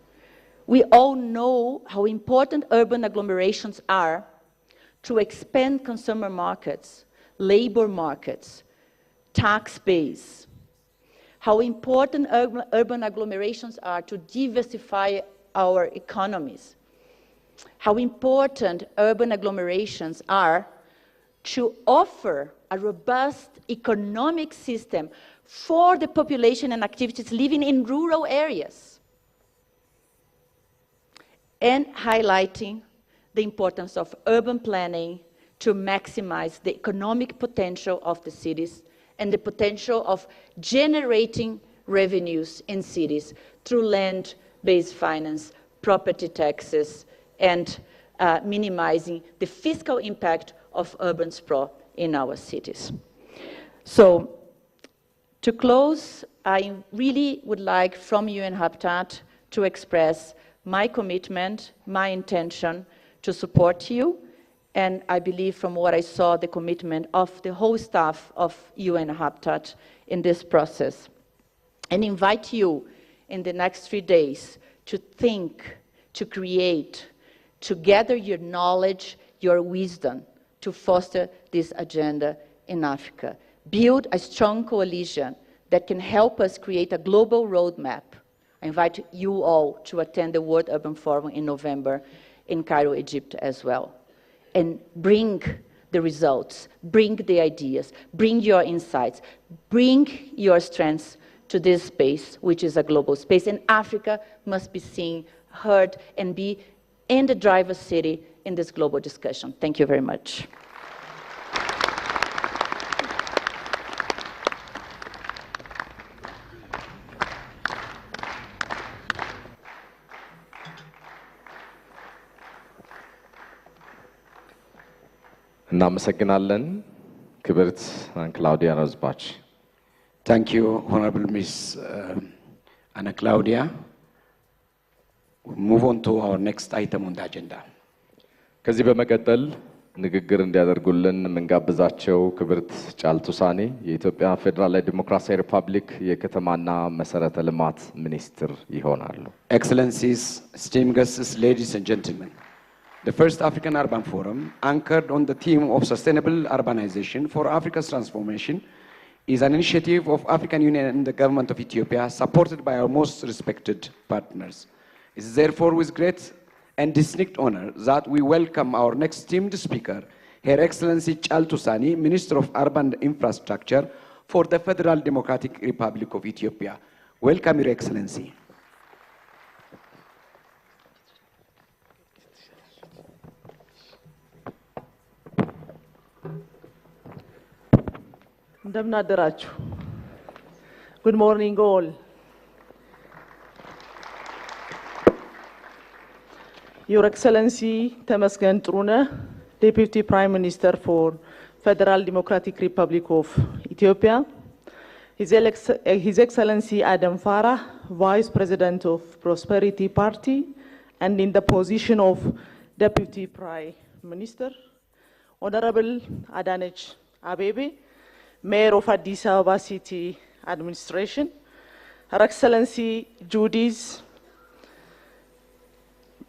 Speaker 9: We all know how important urban agglomerations are to expand consumer markets, labor markets, tax base, how important urban agglomerations are to diversify our economies, how important urban agglomerations are to offer a robust economic system for the population and activities living in rural areas, and highlighting the importance of urban planning to maximize the economic potential of the cities and the potential of generating revenues in cities through land-based finance, property taxes, and minimizing the fiscal impact of urban sprawl in our cities. So, to close, I really would like from UN Habitat to express my commitment, my intention to support you, and I believe from what I saw, the commitment of the whole staff of UN Habitat in this process. And invite you in the next 3 days to think, to create, to gather your knowledge, your wisdom, to foster this agenda in Africa. Build a strong coalition that can help us create a global roadmap. I invite you all to attend the World Urban Forum in November in Cairo, Egypt as well. And bring the results, bring the ideas, bring your insights, bring your strengths to this space, which is a global space. And Africa must be seen, heard, and be in the driver's seat in this global discussion. Thank you very much.
Speaker 2: እናመሰግናለን ክብርት ክላውዲያ ሮዝባች።
Speaker 3: Thank you, Honorable Ms. Anna Claudia. We'll move on to our next item on the agenda.
Speaker 2: ከዚህ በመቀጠል ንግግር እንዲያደርጉልን የምንጋብዛቸው ክብርት ጫልቱ ሳኔ የኢትዮጵያ ፌዴራላዊ ዲሞክራሲያዊ ሪፐብሊክ የከተማና መሰረተ ልማት ሚኒስትር ይሆናሉ።
Speaker 3: Excellencies, esteemed guests, ladies and gentlemen, the first African Urban Forum, anchored on the theme of sustainable urbanization for Africa's transformation, is an initiative of African Union and the government of Ethiopia, supported by our most respected partners. It is therefore with great and distinct honor that we welcome our next esteemed speaker, Her Excellency Chaltu Sani, Minister of Urban Infrastructure for the Federal Democratic Republic of Ethiopia. Welcome, Your Excellency.
Speaker 4: Good morning, all. Your Excellency Temasgen Trune, Deputy Prime Minister for Federal Democratic Republic of Ethiopia, His Excellency Adam Farah, Vice President of Prosperity Party, and in the position of Deputy Prime Minister, Honorable Adanech Abebe, Mayor of Addis Ababa City Administration, Her Excellency Judy's,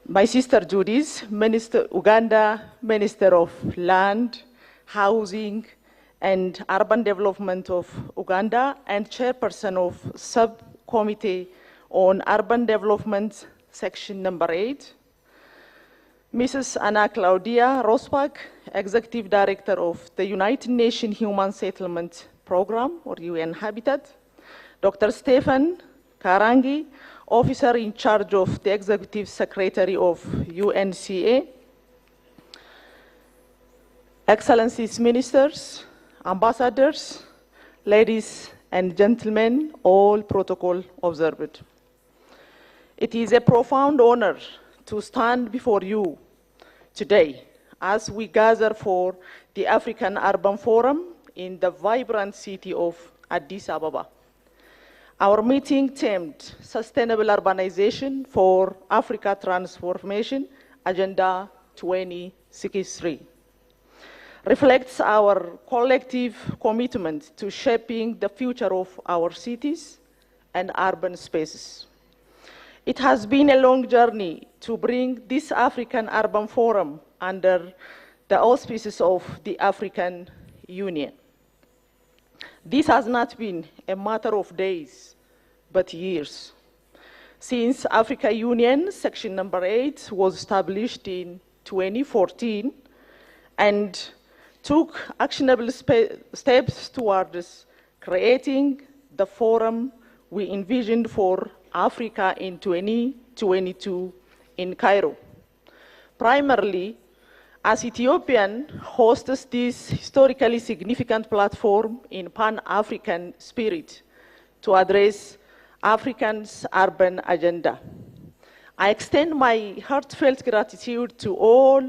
Speaker 4: my sister Judy's, Uganda Minister of Land, Housing and Urban Development of Uganda, and Chairperson of Subcommittee on Urban Development, Section number 8, Mrs. Anna Claudia Rosbach, Executive Director of the United Nations Human Settlement Program, or UN Habitat, Dr. Stephen Karangi, Officer in charge of the Executive Secretary of UNCA, Excellencies, Ministers, Ambassadors, ladies and gentlemen, all protocol observed. It is a profound honor to stand before you today as we gather for the African Urban Forum in the vibrant city of Addis Ababa. Our meeting themed Sustainable Urbanization for Africa Transformation Agenda 2063 reflects our collective commitment to shaping the future of our cities and urban spaces. It has been a long journey to bring this African Urban Forum under the auspices of the African Union. This has not been a matter of days, but years. Since Africa Union Section number 8 was established in 2014 and took actionable steps towards creating the forum we envisioned for Africa in 2022 in Cairo. Primarily, as Ethiopian hosts this historically significant platform in Pan-African spirit to address Africans' urban agenda. I extend my heartfelt gratitude to all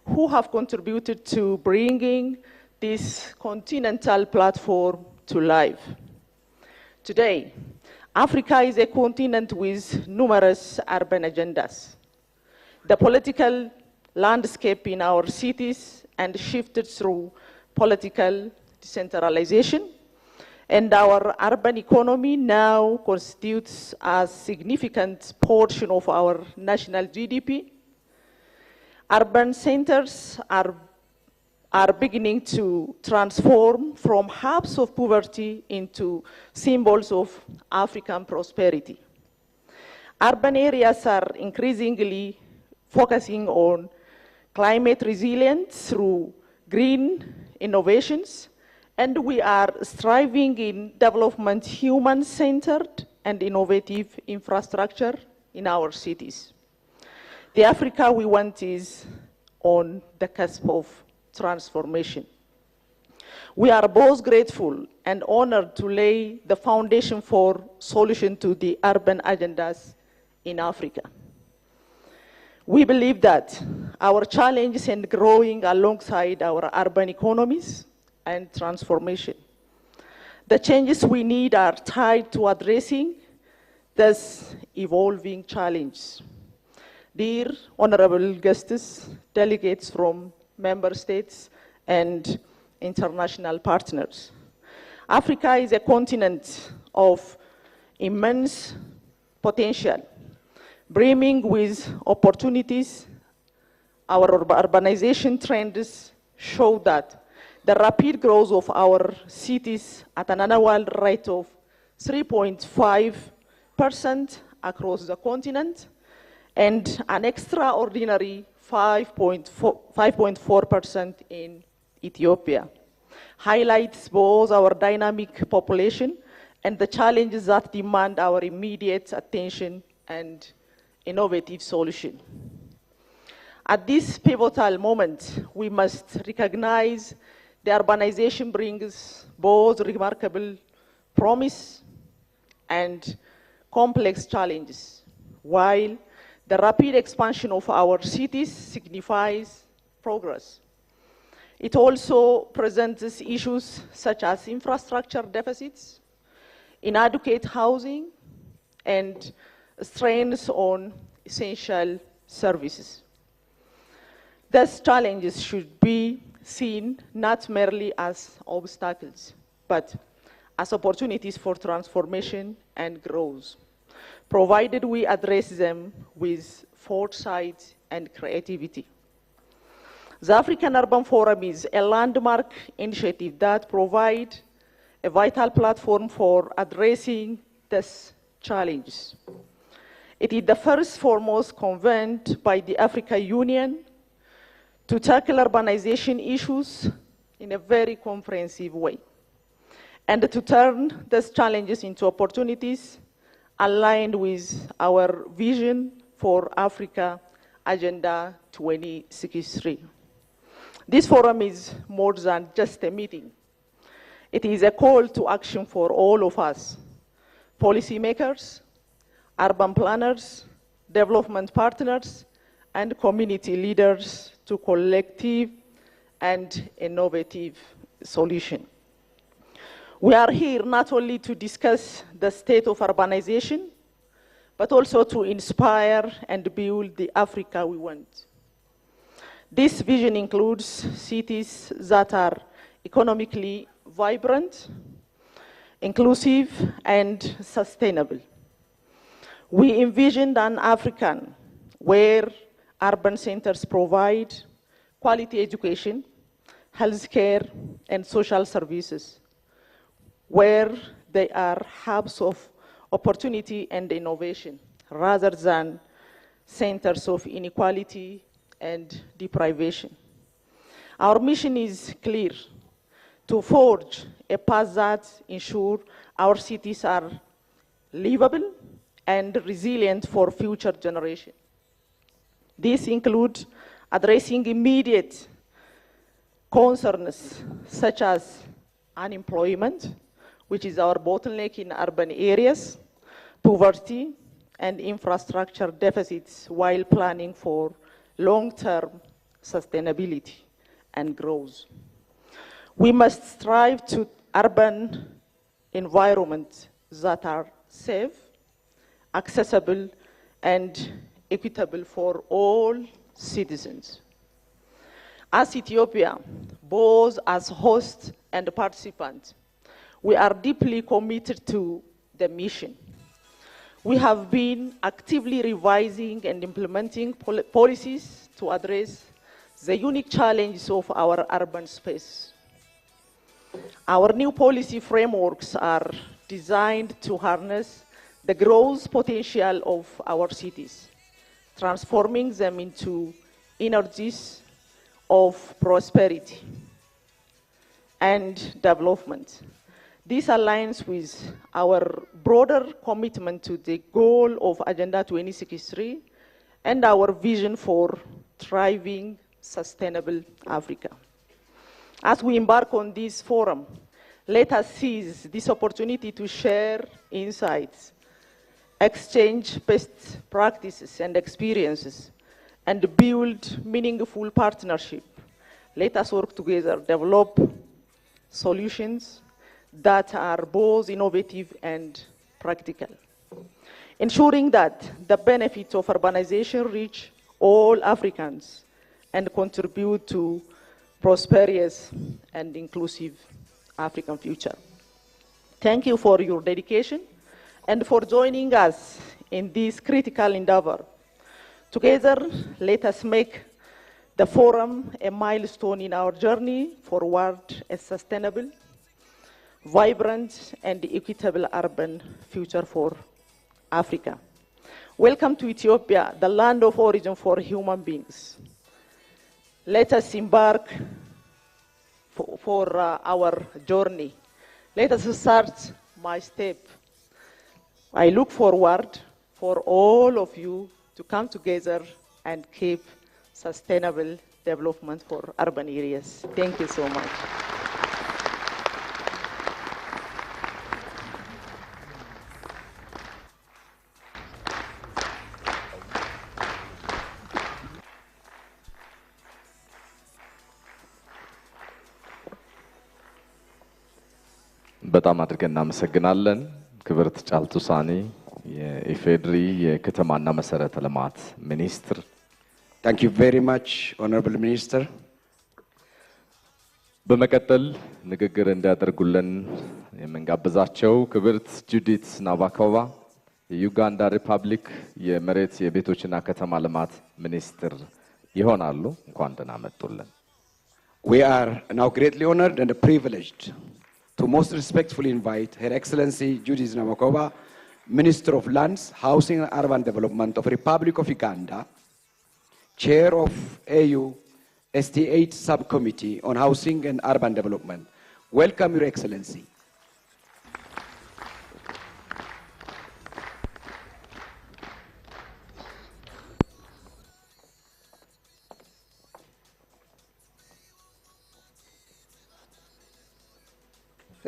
Speaker 4: who have contributed to bringing this continental platform to life. Today, Africa is a continent with numerous urban agendas. The political landscape in our cities and shifted through political decentralization, and our urban economy now constitutes a significant portion of our national GDP. Urban centers are beginning to transform from hubs of poverty into symbols of African prosperity. Urban areas are increasingly focusing on climate resilience through green innovations, and we are striving in development human-centered and innovative infrastructure in our cities. The Africa we want is on the cusp of transformation. We are both grateful and honored to lay the foundation for solution to the urban agendas in Africa. We believe that our challenges and growing alongside our urban economies and transformation.
Speaker 10: The changes we need are tied to addressing this evolving challenge. Dear honorable guests, delegates from member states and international partners, Africa is a continent of immense potential, brimming with opportunities. Our urbanization trends show that the rapid growth of our cities at an annual rate of 3.5% across the continent and an extraordinary 5.4% in Ethiopia highlights both our dynamic population and the challenges that demand our immediate attention and innovative solution. At this pivotal moment, we must recognize the urbanization brings both remarkable promise and complex challenges, while the rapid expansion of our cities signifies progress. It also presents issues such as infrastructure deficits, inadequate housing, and strains on essential services. These challenges should be seen not merely as obstacles, but as opportunities for transformation and growth, provided we address them with foresight and creativity. The African Urban Forum is a landmark initiative that provides a vital platform for addressing these challenges. It is the first foremost convened by the African Union to tackle urbanization issues in a very comprehensive way, and to turn these challenges into opportunities aligned with our vision for Africa Agenda 2063. This forum is more than just a meeting. It is a call to action for all of us, policymakers, urban planners, development partners, and community leaders to collective and innovative solutions. We are here not only to discuss the state of urbanization, but also to inspire and build the Africa we want. This vision includes cities that are economically vibrant, inclusive, and sustainable. We envisioned an African where urban centers provide quality education, healthcare, and social services, where they are hubs of opportunity and innovation, rather than centers of inequality and deprivation. Our mission is clear: to forge a path that ensures our cities are livable and resilient for future generations. This includes addressing immediate concerns such as unemployment, which is our bottleneck in urban areas, poverty, and infrastructure deficits, while planning for long-term sustainability and growth. We must strive to urban environments that are safe, accessible, and equitable for all citizens. As Ethiopia, both as host and participant, we are deeply committed to the mission. We have been actively revising and implementing policies to address the unique challenges of our urban space. Our new policy frameworks are designed to harness the growth potential of our cities, transforming them into energies of prosperity and development. This aligns with our broader commitment to the goal of Agenda 2063 and our vision for thriving, sustainable Africa. As we embark on this forum, let us seize this opportunity to share insights, exchange best practices and experiences, and build meaningful partnership. Let us work together, develop solutions that are both innovative and practical. Ensuring that the benefits of urbanization reach all Africans and contribute to prosperous and inclusive African future. Thank you for your dedication and for joining us in this critical endeavor. Together, let us make the forum a milestone in our journey forward a sustainable, vibrant, and equitable urban future for Africa. Welcome to Ethiopia, the land of origin for human beings. Let us embark for our journey. Let us start my step. I look forward for all of you to come together and keep sustainable development for urban areas. Thank you so much.
Speaker 2: በጣም አድርገን እናመሰግናለን። ክብርት ጫልቱ ሳኒ የኢፌድሪ የከተማና መሰረተ ልማት ሚኒስትር።
Speaker 3: Thank you very much, Honorable Minister.
Speaker 2: በመቀጠል ንግግር እንዲያደርጉልን የምንጋብዛቸው ክብርት ጁዲት ናባኮቫ የዩጋንዳ ሪፐብሊክ የመሬት የቤቶችና ከተማ ልማት ሚኒስትር ይሆናሉ። እንኳን ደህና መጡልን።
Speaker 3: We are now greatly honored and privileged to most respectfully invite Her Excellency Judith Namakova, Minister of Lands, Housing and Urban Development of Republic of Uganda, Chair of AU ST8 Subcommittee on Housing and Urban Development. Welcome, Your Excellency.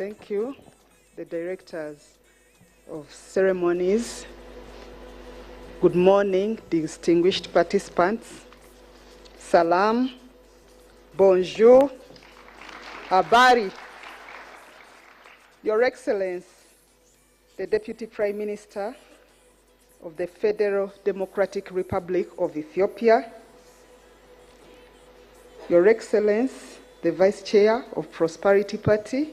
Speaker 11: Thank you, the directors of ceremonies. Good morning, distinguished participants. Salam, bonjour, habari. Your Excellence, the Deputy Prime Minister of the Federal Democratic Republic of Ethiopia, Your Excellence, the Vice Chair of Prosperity Party,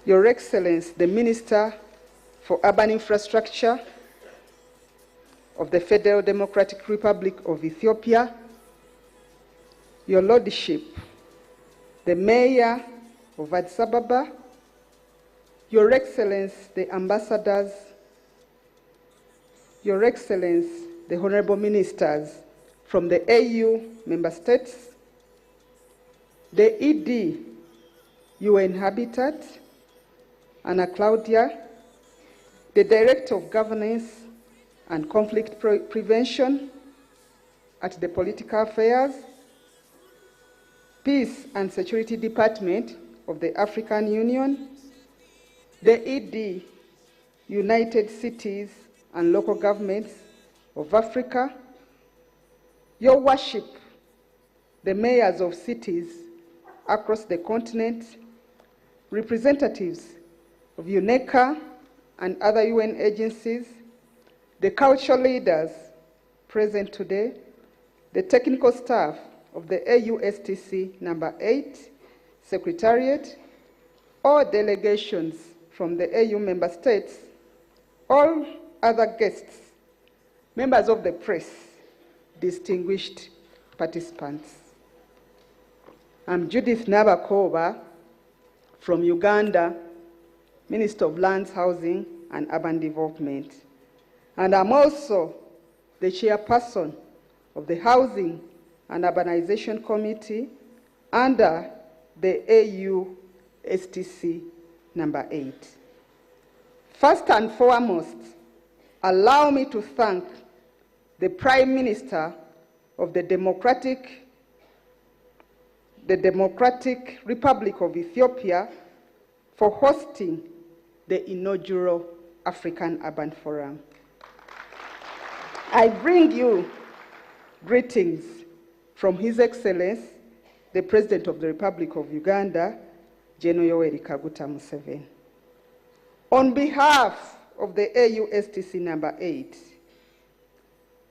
Speaker 11: Your Excellence, the Minister for Urban Infrastructure of the Federal Democratic Republic of Ethiopia, Your Lordship, the Mayor of Addis Ababa, Your Excellence, the Ambassadors, Your Excellence, the Honorable Ministers from the AU Member States, the ED, UN Habitat, Anna Claudia, the Director of Governance and Conflict Prevention at the Political Affairs, Peace and Security Department of the African Union, the ED, United Cities and Local Governments of Africa, Your Worship, the mayors of cities across the continent, representatives of UNECA and other UN agencies, the cultural leaders present today, the technical staff of the AUSTC number 8 Secretariat, all delegations from the AU member states, all other guests, members of the press, distinguished participants. I'm Judith Nabakova from Uganda, Minister of Lands, Housing and Urban Development. And I'm also the chairperson of the Housing and Urbanization Committee under the AU STC number 8. First and foremost, allow me to thank the Prime Minister of the Democratic Republic of Ethiopia for hosting the inaugural African Urban Forum. I bring you greetings from His Excellency, the President of the Republic of Uganda, General Yoweri Kaguta Museveni. On behalf of the AUSTC number 8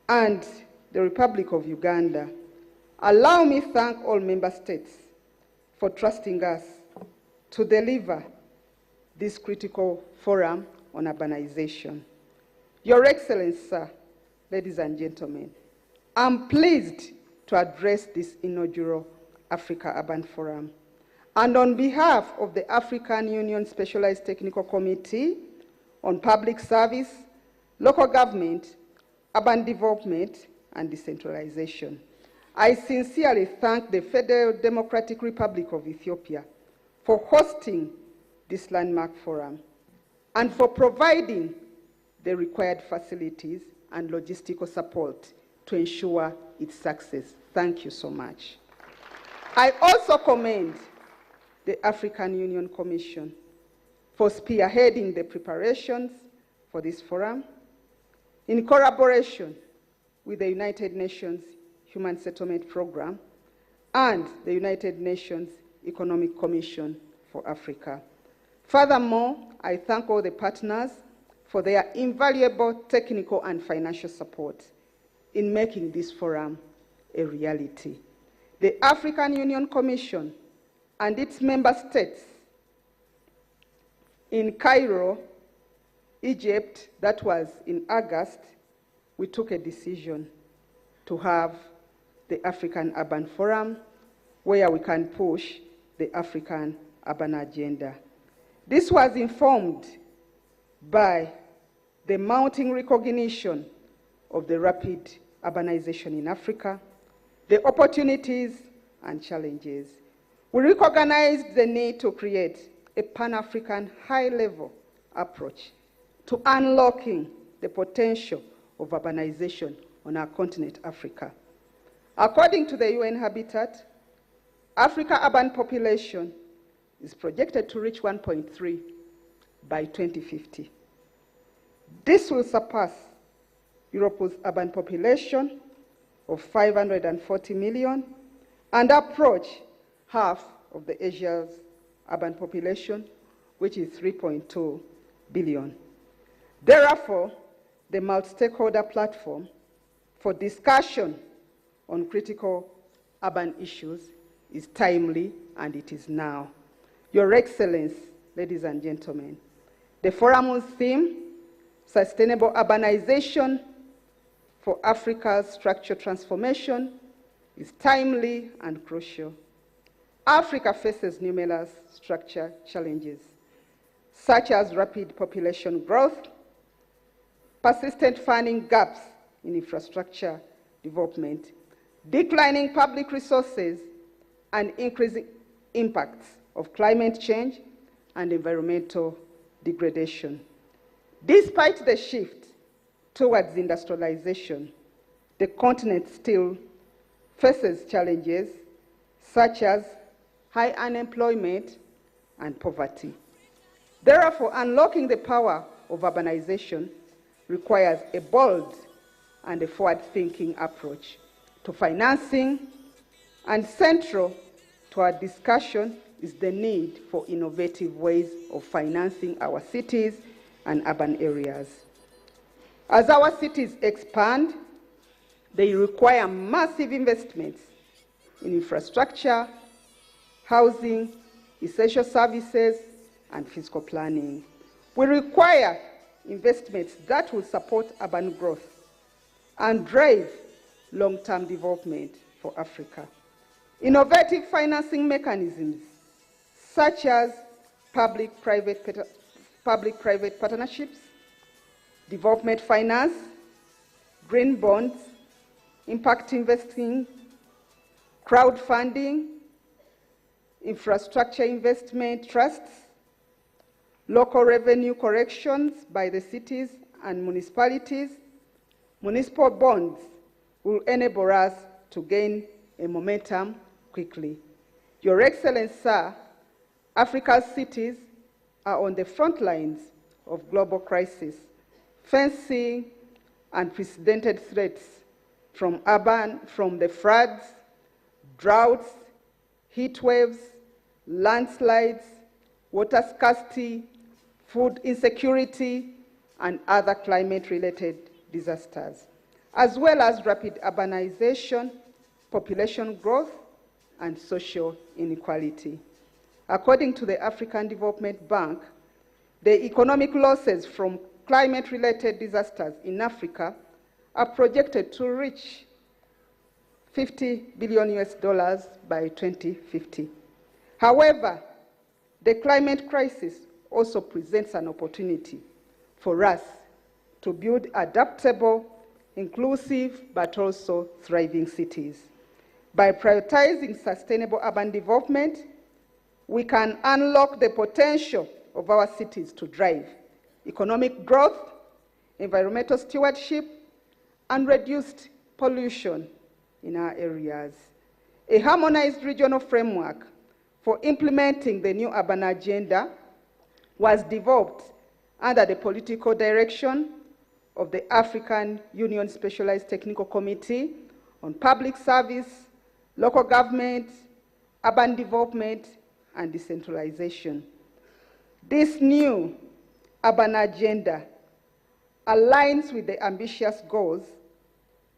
Speaker 11: and the Republic of Uganda, allow me to thank all member states for trusting us to deliver this critical forum on urbanization. Your Excellency, sir, ladies and gentlemen, I'm pleased to address this inaugural Africa Urban Forum. And on behalf of the African Union Specialized Technical Committee on Public Service, Local Government, Urban Development, and Decentralization, I sincerely thank the Federal Democratic Republic of Ethiopia for hosting this landmark forum and for providing the required facilities and logistical support to ensure its success. Thank you so much. I also commend the African Union Commission for spearheading the preparations for this forum in collaboration with the United Nations Human Settlement Program and the United Nations Economic Commission for Africa. Furthermore, I thank all the partners for their invaluable technical and financial support in making this forum a reality. The African Union Commission and its member states in Cairo, Egypt, that was in August, we took a decision to have the African Urban Forum where we can push the African urban agenda. This was informed by the mounting recognition of the rapid urbanization in Africa, the opportunities and challenges. We recognized the need to create a Pan-African high-level approach to unlocking the potential of urbanization on our continent, Africa. According to the UN Habitat, Africa's urban population is projected to reach 1.3 by 2050. This will surpass Europe's urban population of 540 million and approach half of the Asia's urban population, which is 3.2 billion. Therefore, the multi-stakeholder platform for discussion on critical urban issues is timely, and it is now. Your Excellency, ladies and gentlemen, the forum's theme, Sustainable Urbanization for Africa's Structural Transformation, is timely and crucial. Africa faces numerous structural challenges, such as rapid population growth, persistent funding gaps in infrastructure development, declining public resources, and increasing impacts of climate change and environmental degradation. Despite the shift towards industrialization, the continent still faces challenges such as high unemployment and poverty. Therefore, unlocking the power of urbanization requires a bold and a forward-thinking approach to financing, and central to our discussion is the need for innovative ways of financing our cities and urban areas. As our cities expand, they require massive investments in infrastructure, housing, essential services, and physical planning. We require investments that will support urban growth and drive long-term development for Africa. Innovative financing mechanisms such as public-private partnerships, development finance, green bonds, impact investing, crowdfunding, infrastructure investment trusts, local revenue corrections by the cities and municipalities, municipal bonds will enable us to gain a momentum quickly. Your Excellency, sir, Africa's cities are on the front lines of global crisis, facing unprecedented threats from the floods, droughts, heat waves, landslides, water scarcity, food insecurity, and other climate-related disasters, as well as rapid urbanization, population growth, and social inequality. According to the African Development Bank, the economic losses from climate-related disasters in Africa are projected to reach $50 billion by 2050. However, the climate crisis also presents an opportunity for us to build adaptable, inclusive, but also thriving cities. By prioritizing sustainable urban development, we can unlock the potential of our cities to drive economic growth, environmental stewardship, and reduced pollution in our areas. A harmonized regional framework for implementing the new urban agenda was developed under the political direction of the African Union Specialized Technical Committee on Public Service, Local Government, Urban Development, and Decentralization. This new urban agenda aligns with the ambitious goals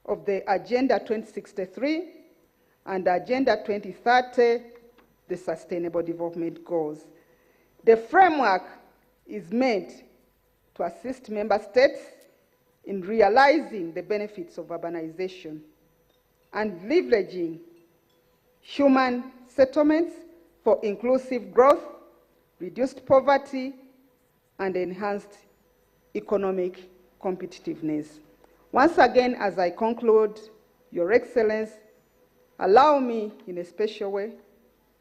Speaker 11: of the Agenda 2063 and Agenda 2030, the Sustainable Development Goals. The framework is meant to assist member states in realizing the benefits of urbanization and leveraging human settlements for inclusive growth, reduced poverty, and enhanced economic competitiveness. Once again, as I conclude, Your Excellency, allow me in a special way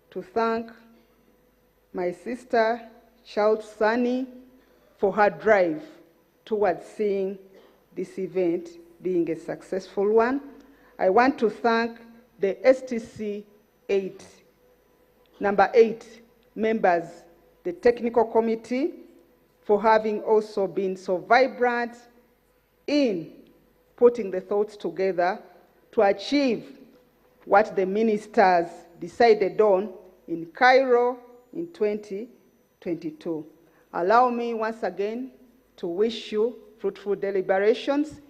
Speaker 11: to thank my sister, Child Sani, for her drive towards seeing this event being a successful one. I want to thank the STC number 8 members, the technical committee, for having also been so vibrant in putting the thoughts together to achieve what the ministers decided on in Cairo in 2022. Allow me once again to wish you fruitful deliberations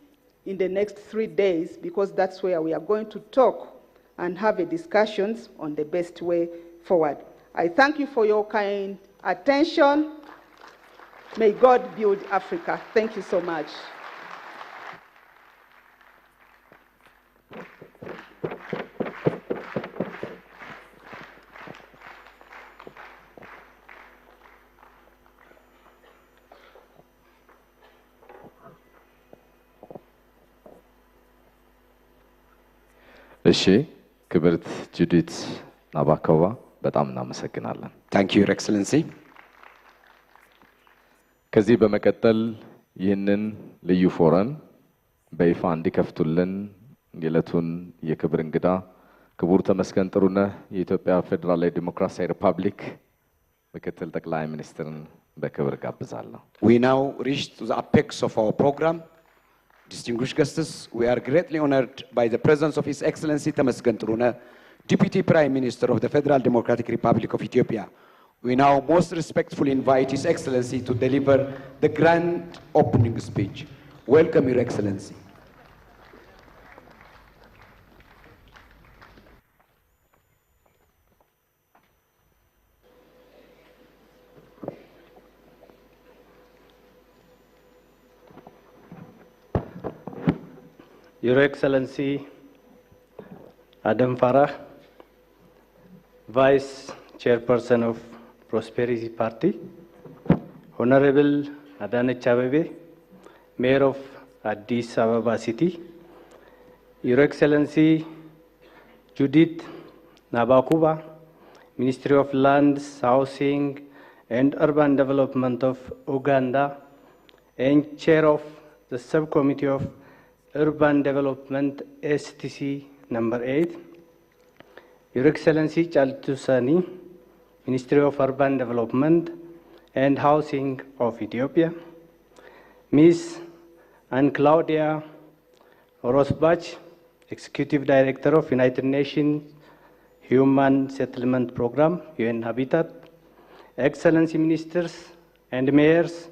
Speaker 11: in the next 3 days, because that's where we are going to talk and have a discussions on the best way forward. I thank you for your kind attention. May God build Africa. Thank you so much.
Speaker 2: እሺ ክብርት ጁዲት ናባኮባ በጣም እናመሰግናለን።
Speaker 3: Thank you, Your Excellency.
Speaker 2: ከዚህ በመቀጠል ይህንን ልዩ ፎረም በይፋ እንዲከፍቱልን የዕለቱን የክብር እንግዳ ክቡር ተመስገን ጥሩነህ የኢትዮጵያ ፌዴራላዊ ዲሞክራሲያዊ ሪፐብሊክ ምክትል ጠቅላይ ሚኒስትርን በክብር ጋብዛለሁ።
Speaker 3: We now reach to the apex of our program. Distinguished guests, we are greatly honored by the presence of His Excellency Temasgen Truna, Deputy Prime Minister of the Federal Democratic Republic of Ethiopia. We now most respectfully invite His Excellency to deliver the grand opening speech. Welcome, Your Excellency.
Speaker 12: Your Excellency Adam Farah, Vice Chairperson of Prosperity Party, Honorable Adanech Abeebe, Mayor of Addis Ababa City, Your Excellency Judith Nabakuba, Ministry of Lands, Housing and Urban Development of Uganda, and Chair of the Subcommittee of Urban Development STC number 8, Your Excellency Chaltu Sani, Ministry of Urban Development and Housing of Ethiopia, Ms. Anne Claudia Rosbach, Executive Director of United Nations Human Settlement Program, UN Habitat, Excellency Ministers and Mayors,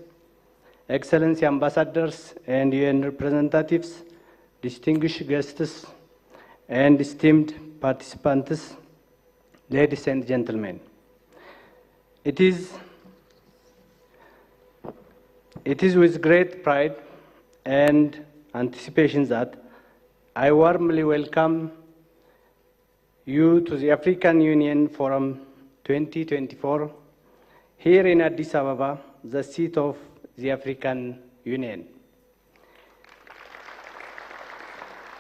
Speaker 12: Excellency Ambassadors and UN representatives, distinguished guests, and esteemed participants, ladies and gentlemen. It is with great pride and anticipation that I warmly welcome you to the African Union Forum 2024 here in Addis Ababa, the seat of the African Union.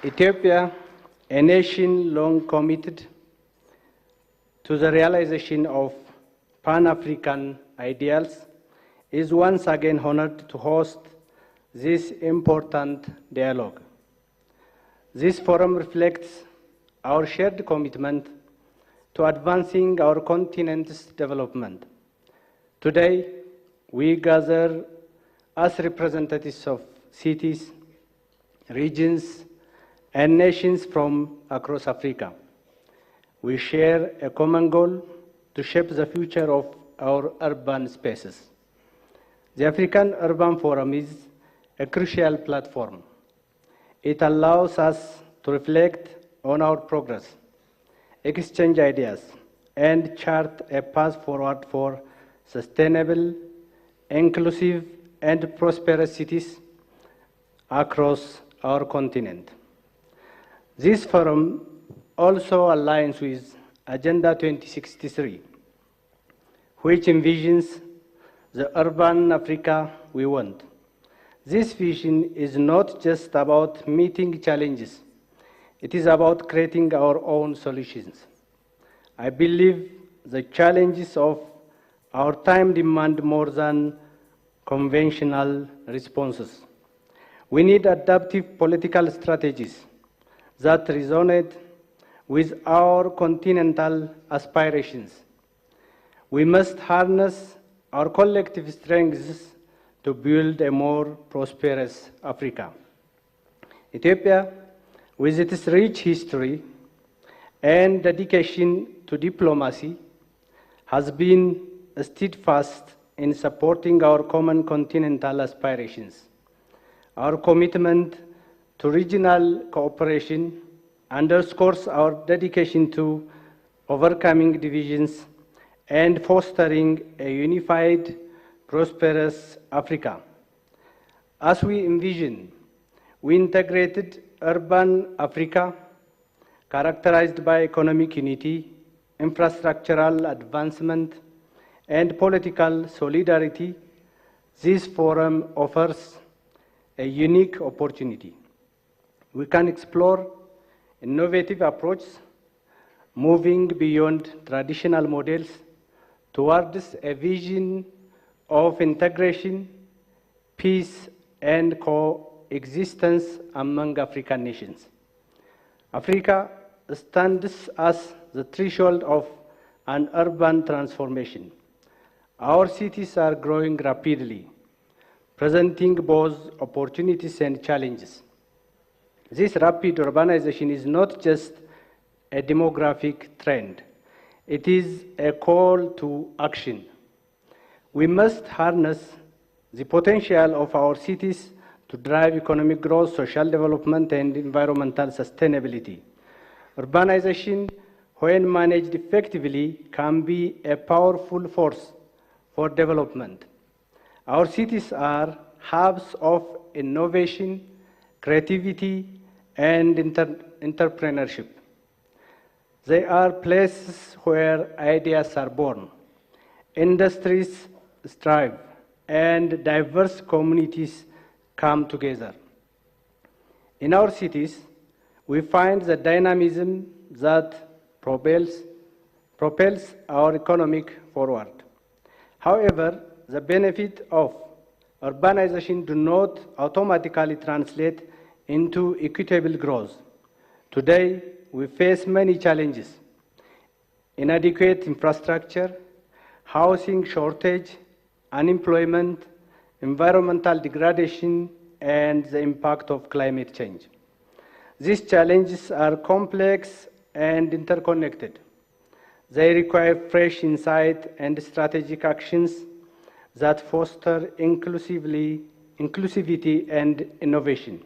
Speaker 12: Ethiopia, a nation long committed to the realization of Pan-African ideals, is once again honored to host this important dialogue. This forum reflects our shared commitment to advancing our continent's development. Today, we gather as representatives of cities, regions, and nations from across Africa. We share a common goal to shape the future of our urban spaces. The African Urban Forum is a crucial platform. It allows us to reflect on our progress, exchange ideas, and chart a path forward for sustainable, inclusive, and prosperous cities across our continent. This forum also aligns with Agenda 2063, which envisions the urban Africa we want. This vision is not just about meeting challenges, it is about creating our own solutions. I believe the challenges of our time demand more than conventional responses. We need adaptive political strategies that resonate with our continental aspirations. We must harness our collective strengths to build a more prosperous Africa. Ethiopia, with its rich history and dedication to diplomacy, has been steadfast in supporting our common continental aspirations. Our commitment to regional cooperation underscores our dedication to overcoming divisions and fostering a unified, prosperous Africa. As we envision, we integrated urban Africa, characterized by economic unity, infrastructural advancement, and political solidarity. This forum offers a unique opportunity. We can explore innovative approaches, moving beyond traditional models towards a vision of integration, peace, and coexistence among African nations. Africa stands as the threshold of an urban transformation. Our cities are growing rapidly, presenting both opportunities and challenges. This rapid urbanization is not just a demographic trend, it is a call to action. We must harness the potential of our cities to drive economic growth, social development, and environmental sustainability. Urbanization, when managed effectively, can be a powerful force for development. Our cities are hubs of innovation, creativity, and entrepreneurship. They are places where ideas are born, industries thrive, and diverse communities come together. In our cities, we find the dynamism that propels our economic forward. However, the benefit of urbanization do not automatically translate into equitable growth. Today, we face many challenges: inadequate infrastructure, housing shortage, unemployment, environmental degradation, and the impact of climate change. These challenges are complex and interconnected. They require fresh insight and strategic actions that foster inclusivity and innovation.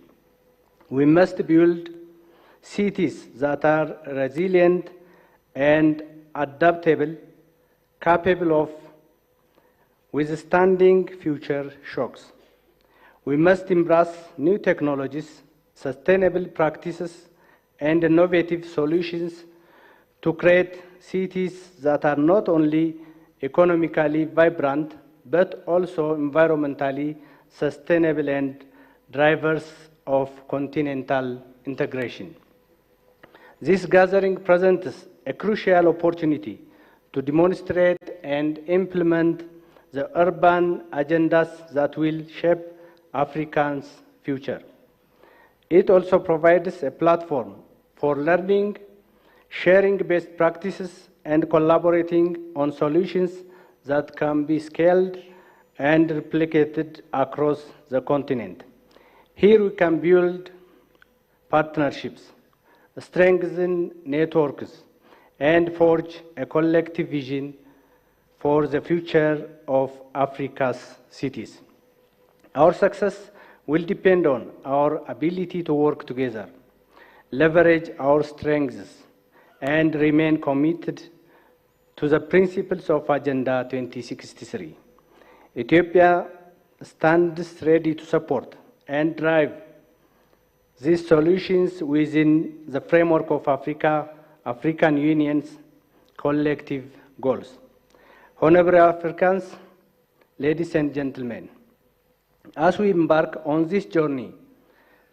Speaker 12: We must build cities that are resilient and adaptable, capable of withstanding future shocks. We must embrace new technologies, sustainable practices, and innovative solutions to create cities that are not only economically vibrant, but also environmentally sustainable and drivers of continental integration. This gathering presents a crucial opportunity to demonstrate and implement the urban agendas that will shape Africa's future. It also provides a platform for learning, sharing best practices, and collaborating on solutions that can be scaled and replicated across the continent. Here we can build partnerships, strengthen networks, and forge a collective vision for the future of Africa's cities. Our success will depend on our ability to work together, leverage our strengths, and remain committed to the principles of Agenda 2063. Ethiopia stands ready to support and drive these solutions within the framework of African Union's collective goals. Honorable Africans, ladies and gentlemen, as we embark on this journey,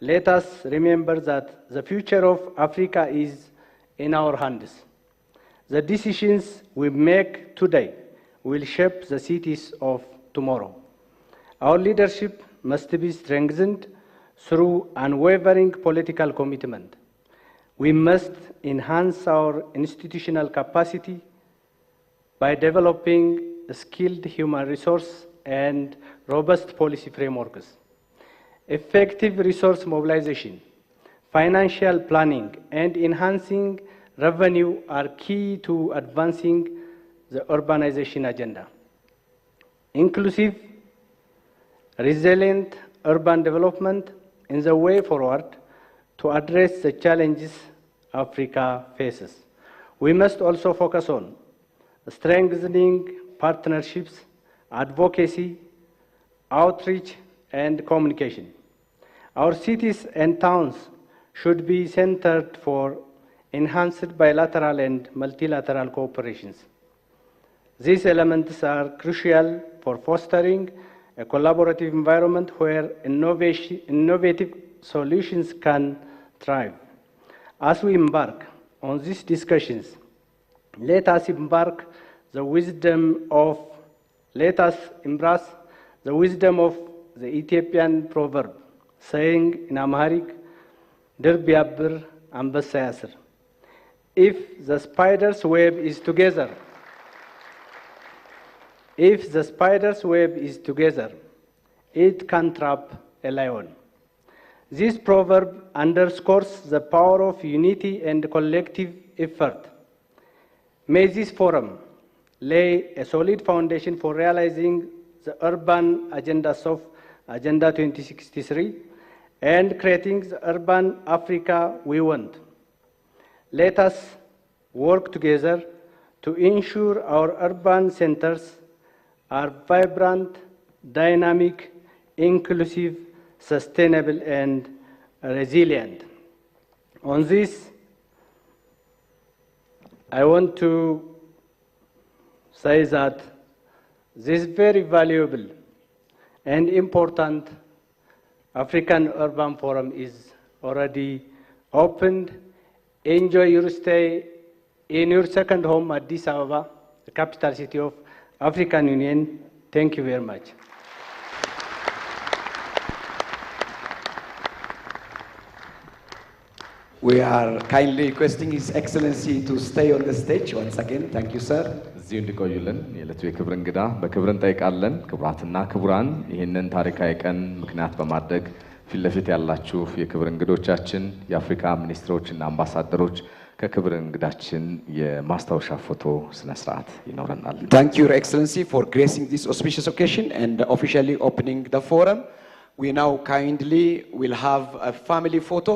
Speaker 12: let us remember that the future of Africa is in our hands. The decisions we make today will shape the cities of tomorrow. Our leadership must be strengthened through unwavering political commitment. We must enhance our institutional capacity by developing skilled human resource and robust policy frameworks. Effective resource mobilization, financial planning, and enhancing revenue are key to advancing the urbanization agenda. Inclusive, resilient urban development is the way forward to address the challenges Africa faces. We must also focus on strengthening partnerships, advocacy, outreach, and communication. Our cities and towns should be centered for enhanced bilateral and multilateral cooperations. These elements are crucial for fostering a collaborative environment where innovative solutions can thrive. As we embark on these discussions, let us embrace the wisdom of the Ethiopian proverb, saying in Amharic, "Dir biabir ambassa yasir." If the spider's web is together, it can trap a lion. This proverb underscores the power of unity and collective effort. May this forum lay a solid foundation for realizing the urban agendas of Agenda 2063 and creating the urban Africa we want. Let us work together to ensure our urban centers are vibrant, dynamic, inclusive, sustainable, and resilient. On this, I want to say that this very valuable and important African Urban Forum is already opened. Enjoy your stay in your second home, Addis Ababa, the capital city of African Union. Thank you very much.
Speaker 3: We are kindly requesting His Excellency to stay on the stage once again. Thank you, sir.
Speaker 2: እዚሁ እንዲቆዩልን የዕለቱ የክብር እንግዳ በክብር እንጠይቃለን። ክቡራትና ክቡራን ይህንን ታሪካዊ ቀን ምክንያት በማድረግ ፊት ለፊት ያላችሁ የክብር እንግዶቻችን፣ የአፍሪካ ሚኒስትሮችና አምባሳደሮች፣ ከክብር እንግዳችን የማስታወሻ ፎቶ ስነ ስርዓት ይኖረናል።
Speaker 3: Thank you, Your Excellency, for gracing this auspicious occasion and officially opening the forum. We now kindly will have a family photo.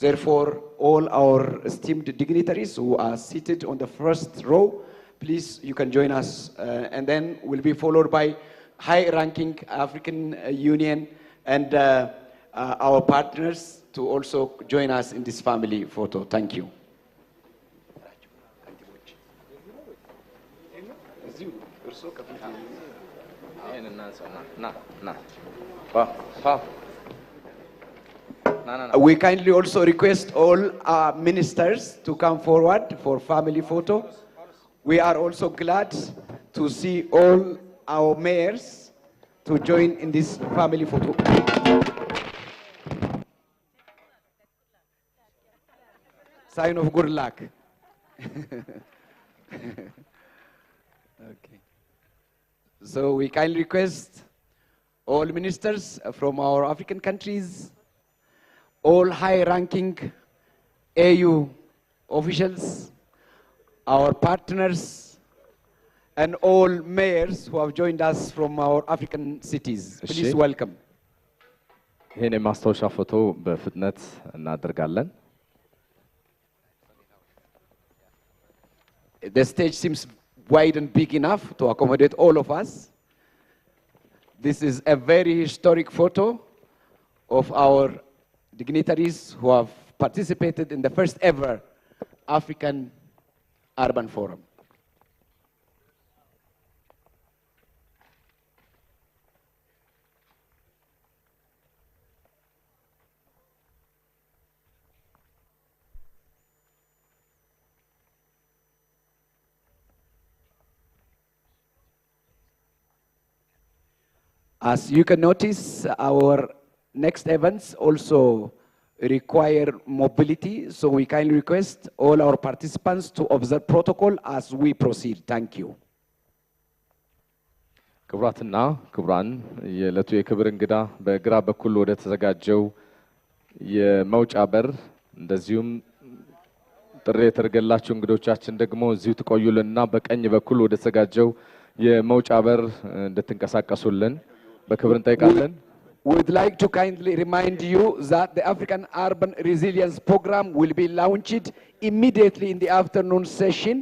Speaker 3: Therefore, all our esteemed dignitaries who are seated on the first row, please, you can join us, and then we'll be followed by high-ranking African Union and our partners to also join us in this family photo. Thank you. We kindly also request all our ministers to come forward for family photo. We are also glad to see all our mayors to join in this family photo. Sign of good luck. Okay. So we kindly request all ministers from our African countries, all high-ranking AU officials, our partners, and all mayors who have joined us from our African cities. Please welcome.
Speaker 2: ይህን የማስታወሻ ፎቶ በፍጥነት እናደርጋለን።
Speaker 3: The stage seems wide and big enough to accommodate all of us. This is a very historic photo of our dignitaries who have participated in the first ever African Urban Forum. As you can notice, our next events also require mobility, so we kindly request all our participants to observe protocol as we proceed. Thank you.
Speaker 2: ክቡራትና ክቡራን የዕለቱ የክብር እንግዳ በግራ በኩል ወደ ተዘጋጀው የመውጫ በር እንደዚሁም ጥሪ የተደረገላቸው እንግዶቻችን ደግሞ እዚሁ ተቆዩልንና በቀኝ በኩል ወደ ተዘጋጀው የመውጫ በር እንድትንቀሳቀሱልን በክብር እንጠይቃለን።
Speaker 3: We would like to kindly remind you that the African Urban Resilience Program will be launched immediately in the afternoon session,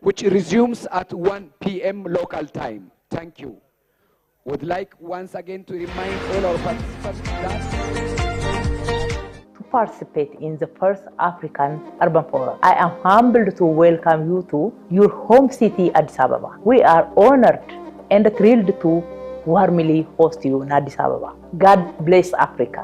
Speaker 3: which resumes at 1 p.m. local time. Thank you. Would like once again to remind all our participants that
Speaker 4: to participate in the first African Urban Forum. I am humbled to welcome you to your home city, Addis Ababa. We are honored and thrilled to warmly host you in Addis Ababa. God bless Africa.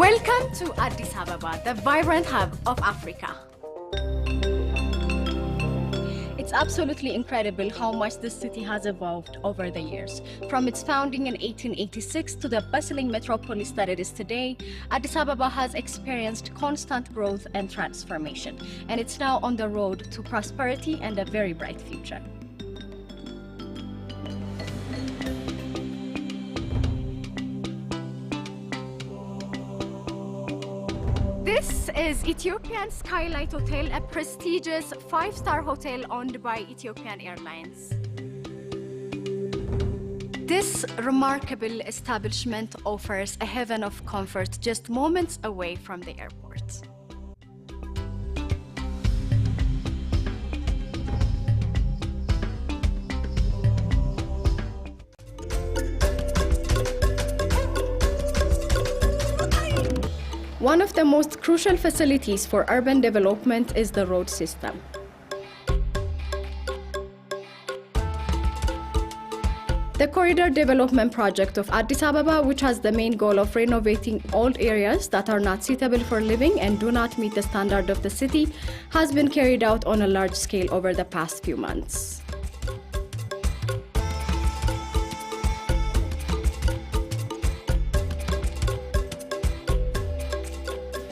Speaker 8: Welcome to Addis Ababa, the vibrant hub of Africa. It's absolutely incredible how much this city has evolved over the years. From its founding in 1886 to the bustling metropolis that it is today, Addis Ababa has experienced constant growth and transformation, and it's now on the road to prosperity and a very bright future. This is Ethiopian Skylight Hotel, a prestigious 5-star hotel owned by Ethiopian Airlines. This remarkable establishment offers a heaven of comfort just moments away from the airport. One of the most crucial facilities for urban development is the road system. The corridor development project of Addis Ababa, which has the main goal of renovating old areas that are not suitable for living and do not meet the standard of the city, has been carried out on a large scale over the past few months.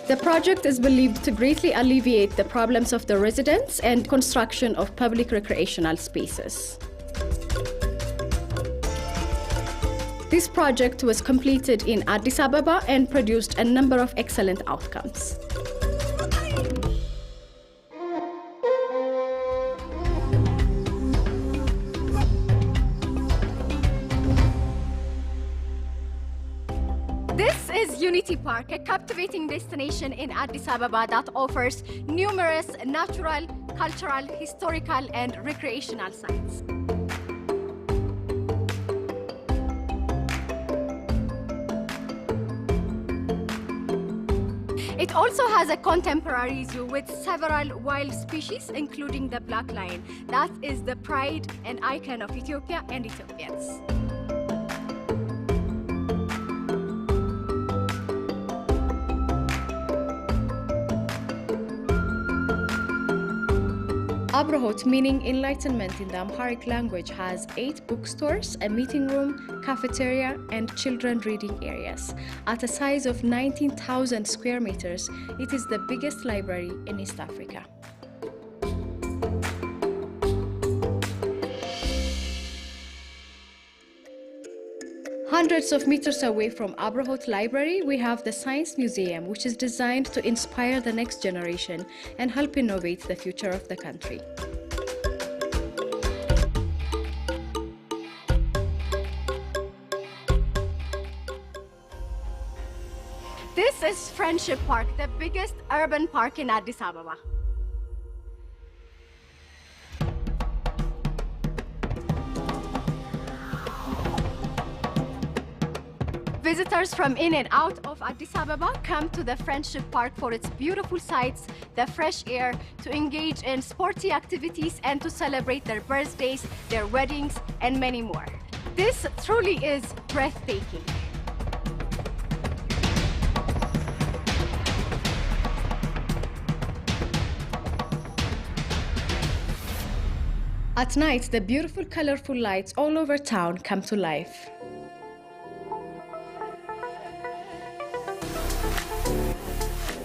Speaker 8: The project is believed to greatly alleviate the problems of the residents and construction of public recreational spaces. This project was completed in Addis Ababa and produced a number of excellent outcomes. This is Unity Park, a captivating destination in Addis Ababa that offers numerous natural, cultural, historical, and recreational sites. It also has a contemporary zoo with several wild species, including the black lion. That is the pride and icon of Ethiopia and Ethiopians. Abrahot, meaning enlightenment in the Amharic language, has 8 bookstores, a meeting room, cafeteria, and children reading areas. At a size of 19,000 square meters, it is the biggest library in East Africa. Hundreds of meters away from Abrahot Library, we have the Science Museum, which is designed to inspire the next generation and help innovate the future of the country. This is Friendship Park, the biggest urban park in Addis Ababa. Visitors from in and out of Addis Ababa come to the Friendship Park for its beautiful sights, the fresh air, to engage in sporty activities, and to celebrate their birthdays, their weddings, and many more. This truly is breathtaking. At night, the beautiful, colorful lights all over town come to life.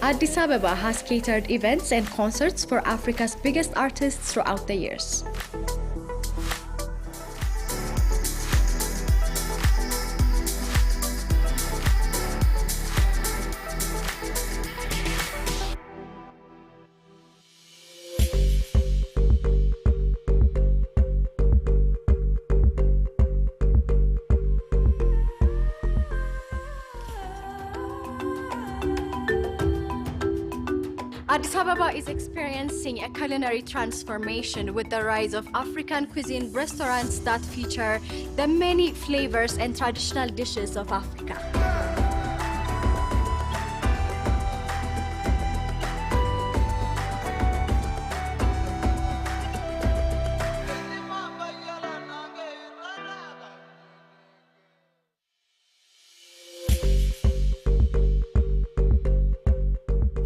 Speaker 8: Addis Ababa has catered events and concerts for Africa's biggest artists throughout the years. Addis Ababa is experiencing a culinary transformation with the rise of African cuisine restaurants that feature the many flavors and traditional dishes of Africa.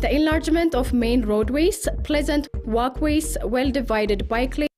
Speaker 8: The enlargement of main roadways, pleasant walkways, well-divided bike lanes,